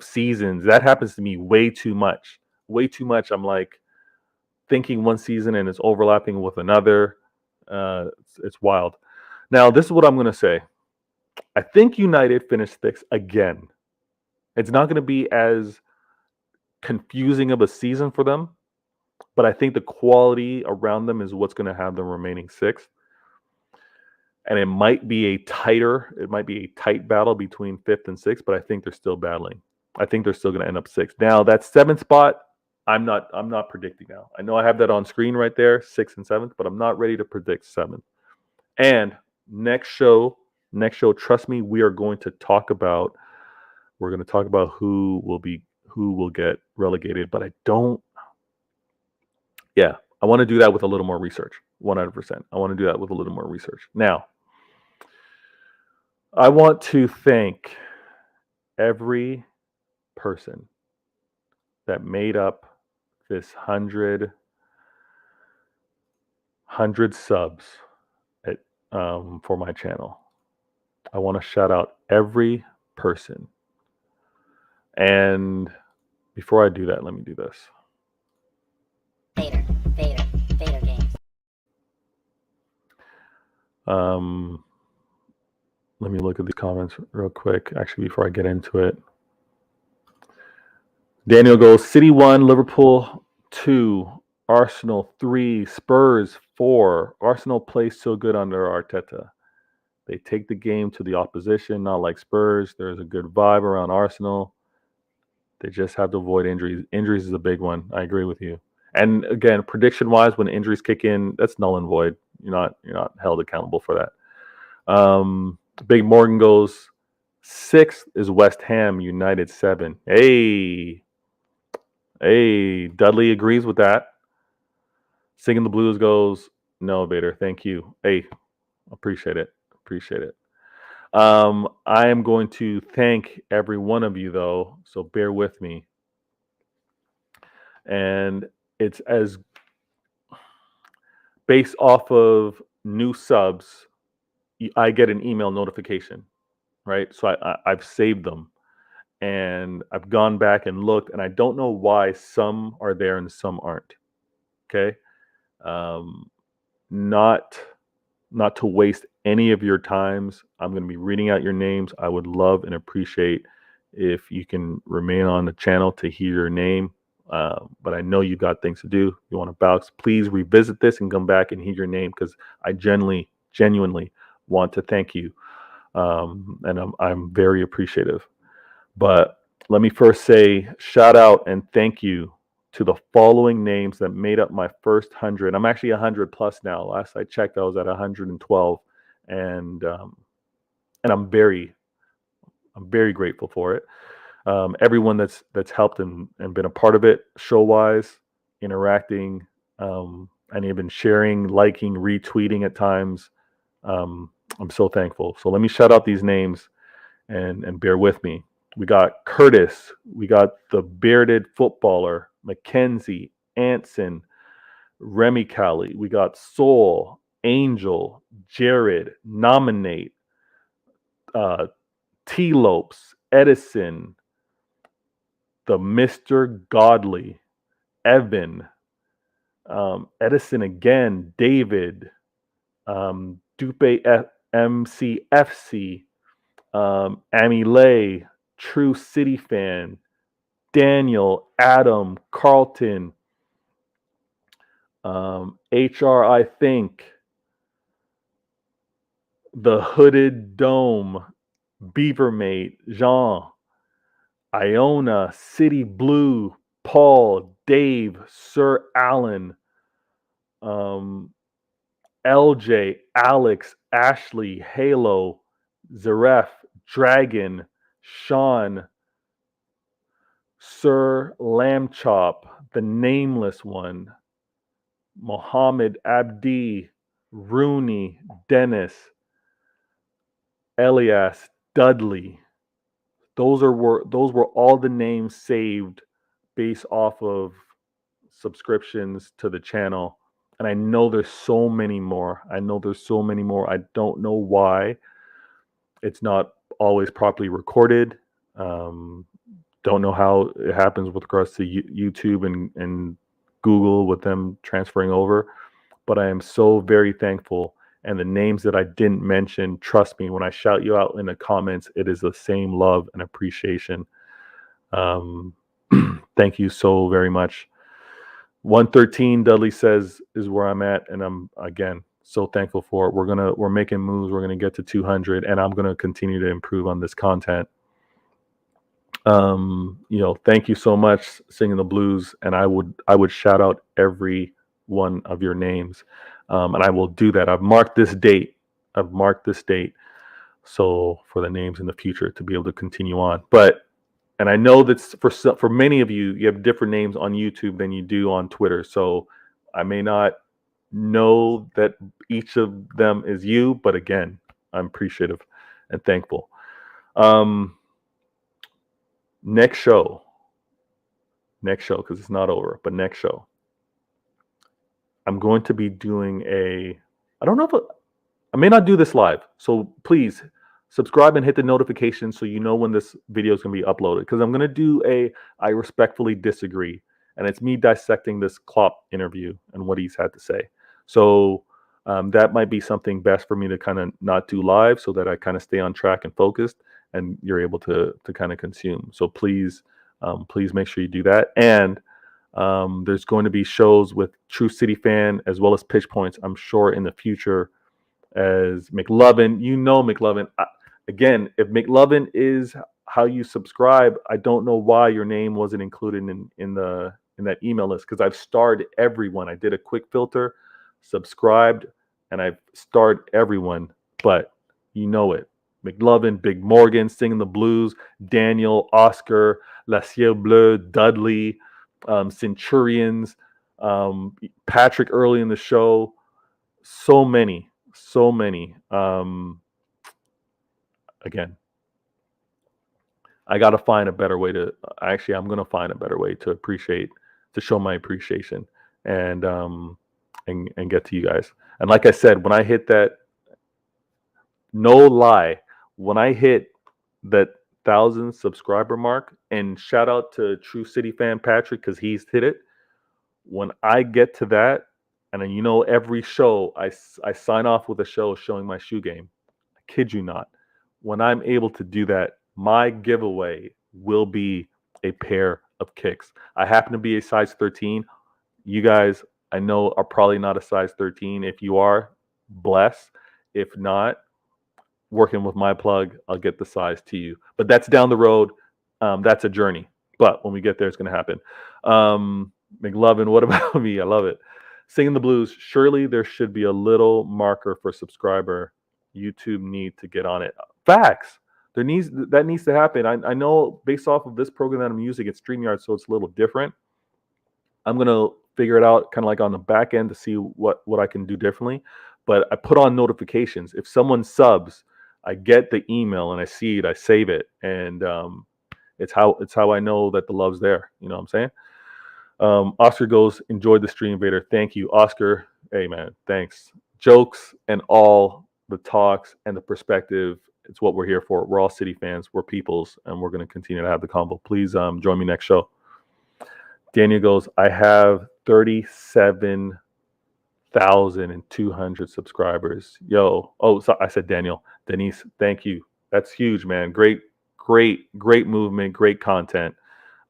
seasons. That happens to me way too much. Way too much. I'm like thinking one season and it's overlapping with another. It's wild. Now, this is what I'm going to say. I think United finished 6th again. It's not going to be as confusing of a season for them, but I think the quality around them is what's going to have them remaining 6th. And it might be a tight battle between 5th and 6th, but I think they're still battling. I think they're still going to end up 6th. Now, that 7th spot, I'm not predicting now. I know I have that on screen right there, 6th and 7th, but I'm not ready to predict 7th. And next show, trust me, we're going to talk about who will get relegated, but I want to do that with a little more research. 100%. I want to do that with a little more research. Now, I want to thank every person that made up this 100 subs for my channel. I want to shout out every person. And before I do that, let me do this. Vader games. Let me look at the comments real quick, actually, before I get into it. Daniel goes, City 1, Liverpool 2, Arsenal 3, Spurs 4. Arsenal plays so good under Arteta. They take the game to the opposition, not like Spurs. There's a good vibe around Arsenal. They just have to avoid injuries. Injuries is a big one. I agree with you. And again, prediction-wise, when injuries kick in, that's null and void. You're not held accountable for that. Big Morgan goes, 6th is West Ham United 7. Hey, Dudley agrees with that. Singing the Blues goes, no, Vader, thank you. Hey, appreciate it. I am going to thank every one of you, though, so bear with me. And it's as based off of new subs, I get an email notification, right? So I've saved them, and I've gone back and looked, and I don't know why some are there and some aren't. Okay, not to waste any of your times. I'm going to be reading out your names. I would love and appreciate if you can remain on the channel to hear your name. But I know you've got things to do. You want to bounce, please revisit this and come back and hear your name, because I genuinely want to thank you. And I'm very appreciative. But let me first say shout out and thank you to the following names that made up my first 100. I'm actually 100 plus now. Last I checked, I was at 112, and I'm very grateful for it. Everyone that's helped and been a part of it, show wise, interacting, and even sharing, liking, retweeting at times. I'm so thankful. So let me shout out these names and bear with me. We got Curtis, we got the bearded footballer, Mackenzie, Anson, Remy Callie, we got Soul, Angel, Jared, Nominate, T Lopes, Edison, the Mr. Godly, Evan, Edison again, David, Dupe MCFC, Amile, True City Fan, Daniel, Adam, Carlton, HR, I think, The Hooded Dome, Beavermate, Jean, Iona, City Blue, Paul, Dave, Sir Alan, LJ, Alex, Ashley, Halo, Zaref, Dragon, Sean, Sir Lambchop, the Nameless One, Mohammed Abdi, Rooney, Dennis, Elias, Dudley. Those were all the names saved based off of subscriptions to the channel. And I know there's so many more. I don't know why it's not always properly recorded. Don't know how it happens with regards to YouTube and Google with them transferring over. But I am so very thankful. And the names that I didn't mention, trust me, when I shout you out in the comments, it is the same love and appreciation. Thank you so very much. 113, Dudley says, is where I'm at, and I'm again so thankful for it. We're making moves. We're gonna get to 200, and I'm gonna continue to improve on this content. Thank you so much, Singing the Blues, and I would shout out every one of your names, and I will do that. I've marked this date, so for the names in the future to be able to continue on. And I know that for many of you, you have different names on YouTube than you do on Twitter. So I may not know that each of them is you, but again, I'm appreciative and thankful. Next show, because it's not over, but next show, I'm going to be doing I don't know if I may not do this live. So please subscribe and hit the notification so you know when this video is going to be uploaded. Because I'm going to do I respectfully disagree. And it's me dissecting this Klopp interview and what he's had to say. So that might be something best for me to kind of not do live so that I kind of stay on track and focused and you're able to kind of consume. So please make sure you do that. And there's going to be shows with True City Fan as well as Pitch Points, I'm sure, in the future as McLovin. McLovin. Again, if McLovin is how you subscribe, I don't know why your name wasn't included in that email list, because I've starred everyone. I did a quick filter, subscribed, and I've starred everyone, but you know it. McLovin, Big Morgan, Singing the Blues, Daniel, Oscar, La Ciel Bleu, Dudley, Centurions, Patrick early in the show. So many. Again, I got to find a better way I'm going to find a better way to show my appreciation and get to you guys. And like I said, when I hit that, no lie, when I hit that 1,000 subscriber mark, and shout out to True City Fan Patrick, because he's hit it. When I get to that, and then, every show I sign off with a show showing my shoe game. I kid you not. When I'm able to do that, my giveaway will be a pair of kicks. I happen to be a size 13. You guys, I know, are probably not a size 13. If you are, bless. If not, working with my plug, I'll get the size to you. But that's down the road. That's a journey. But when we get there, it's going to happen. McLovin, what about me? I love it. Singing the Blues, surely there should be a little marker for subscriber. YouTube need to get on it. Facts. That needs to happen. I know based off of this program that I'm using, it's StreamYard, so it's a little different. I'm gonna figure it out kind of like on the back end to see what I can do differently. But I put on notifications. If someone subs, I get the email and I see it, I save it, and it's how I know that the love's there. You know what I'm saying? Oscar goes, enjoyed the stream, Vader. Thank you, Oscar. Hey man, thanks. Jokes and all the talks and the perspective. It's what we're here for. We're all City fans. We're peoples, and we're going to continue to have the convo. Please join me next show. Daniel goes, I have 37,200 subscribers. Yo, so I said Daniel. Denise, thank you. That's huge, man. Great movement, great content.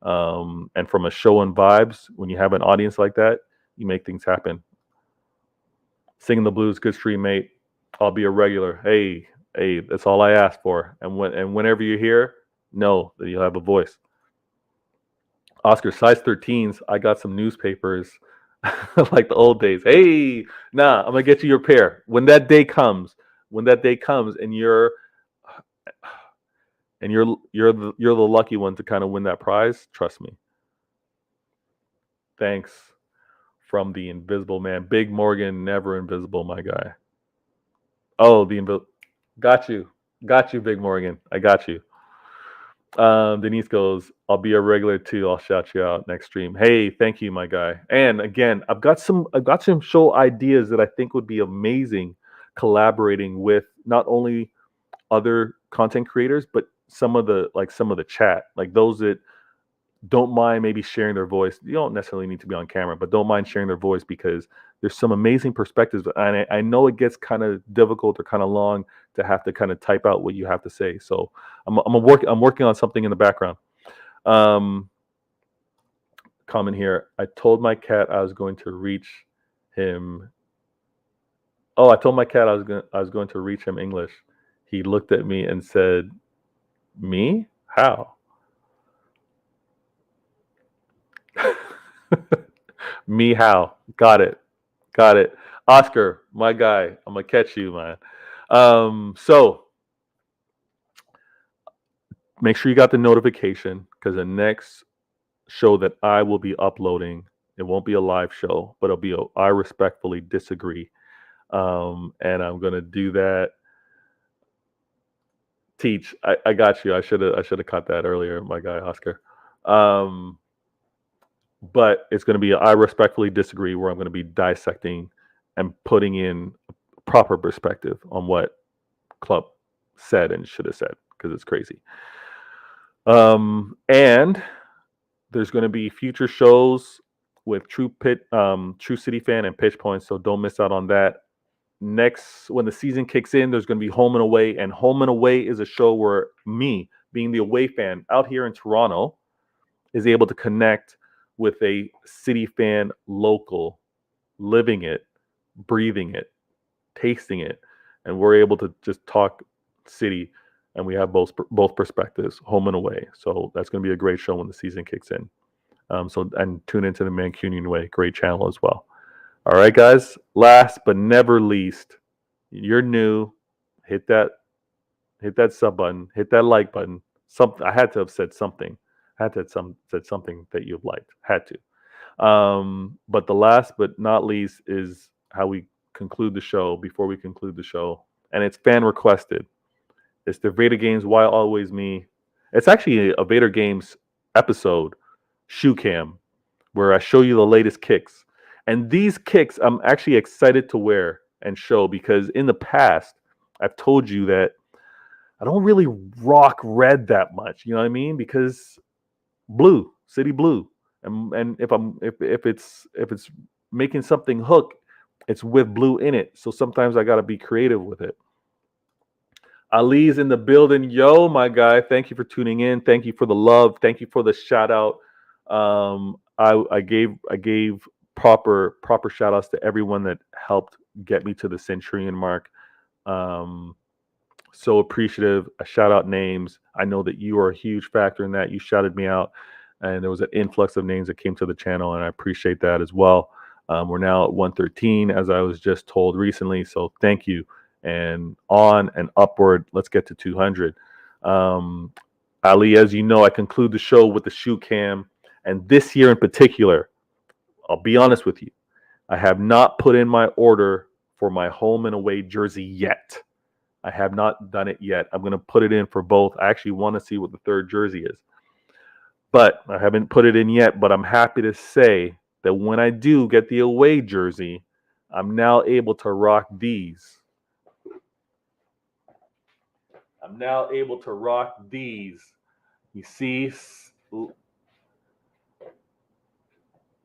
And from a show and vibes, when you have an audience like that, you make things happen. Singing the blues, good stream, mate. I'll be a regular. Hey, that's all I ask for. And whenever you're here, know that you'll have a voice. Oscar, size 13s. I got some newspapers like the old days. Hey, nah, I'm gonna get you your pair when that day comes. And you're the lucky one to kind of win that prize. Trust me. Thanks from the invisible man, Big Morgan, never invisible, my guy. Oh, the invisible. Got you, Big Morgan. I got you. Denise goes, I'll be a regular too. I'll shout you out next stream. Hey, thank you, my guy. And again, I've got some show ideas that I think would be amazing collaborating with not only other content creators, but some of the chat, like those that don't mind maybe sharing their voice. You don't necessarily need to be on camera, but don't mind sharing their voice because there's some amazing perspectives. And I know it gets kind of difficult or kind of long to have to kind of type out what you have to say. So I'm working on something in the background. Comment here. I told my cat I was going to reach him. Oh, I told my cat I was going to reach him English. He looked at me and said, "Me? How?" Me how? Got it. Oscar, my guy, I'm gonna catch you, man. So make sure you got the notification because the next show that I will be uploading, it won't be a live show, but it'll be I respectfully disagree. And I'm gonna do that. Teach, I got you. I should have caught that earlier, my guy Oscar. But it's going to be I respectfully disagree, where I'm going to be dissecting and putting in proper perspective on what club said and should have said, because it's crazy. And there's going to be future shows with True City Fan and Pitch Point, so don't miss out on that. Next, when the season kicks in, there's going to be Home and Away, and Home and Away is a show where me, being the away fan out here in Toronto, is able to connect with a City fan local, living it, breathing it, tasting it, and we're able to just talk City, and we have both perspectives, home and away. So that's going to be a great show when the season kicks in. And tune into the Mancunian Way, great channel as well. All right, guys. Last but never least, you're new. Hit that sub button. Hit that like button. I had to have said something. Said something that you've liked. Had to. But the last but not least is how we conclude the show. Before we conclude the show, and it's fan requested. It's the Vader Games Why Always Me. It's actually a Vader Games episode, shoe cam, where I show you the latest kicks. And these kicks I'm actually excited to wear and show, because in the past I've told you that I don't really rock red that much. You know what I mean? Because blue, city blue, and if it's making something hook, it's with blue in it. So sometimes I got to be creative with it. Ali's in the building. Yo, my guy, thank you for tuning in. Thank you for the love. Thank you for the shout out. I gave proper shout outs to everyone that helped get me to the Centurion mark. So appreciative. I shout out names. I know that you are a huge factor in that. You shouted me out, and there was an influx of names that came to the channel, and I appreciate that as well. We're now at 113, as I was just told recently. So thank you, and on and upward. Let's get to 200. Ali, as you know, I conclude the show with the shoe cam. And this year in particular, I'll be honest with you, I have not put in my order for my home and away jersey yet. I have not done it yet. I'm going to put it in for both. I actually want to see what the third jersey is. But I haven't put it in yet. But I'm happy to say that when I do get the away jersey, I'm now able to rock these. I'm now able to rock these. You see,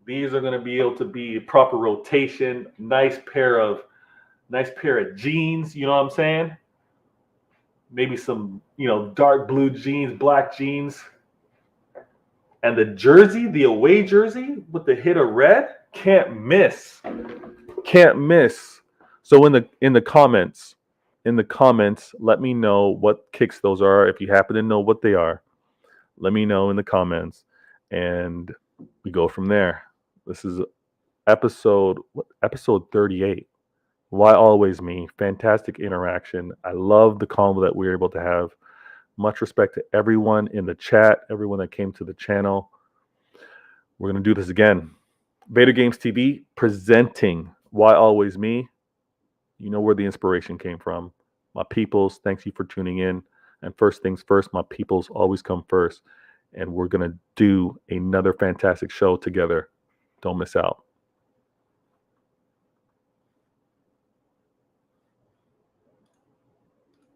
these are going to be able to be proper rotation. Nice pair of jeans. You know what I'm saying? Maybe some, dark blue jeans, black jeans. And the jersey, the away jersey with the hit of red, can't miss. Can't miss. So in the comments, let me know what kicks those are. If you happen to know what they are, let me know in the comments, and we go from there. This is episode 38. Why always me? Fantastic interaction. I love the convo that we were able to have. Much respect to everyone in the chat, everyone that came to the channel. We're going to do this again. Vader Games TV presenting Why Always Me. You know where the inspiration came from. My peoples, thanks you for tuning in. And first things first, my peoples always come first. And we're going to do another fantastic show together. Don't miss out.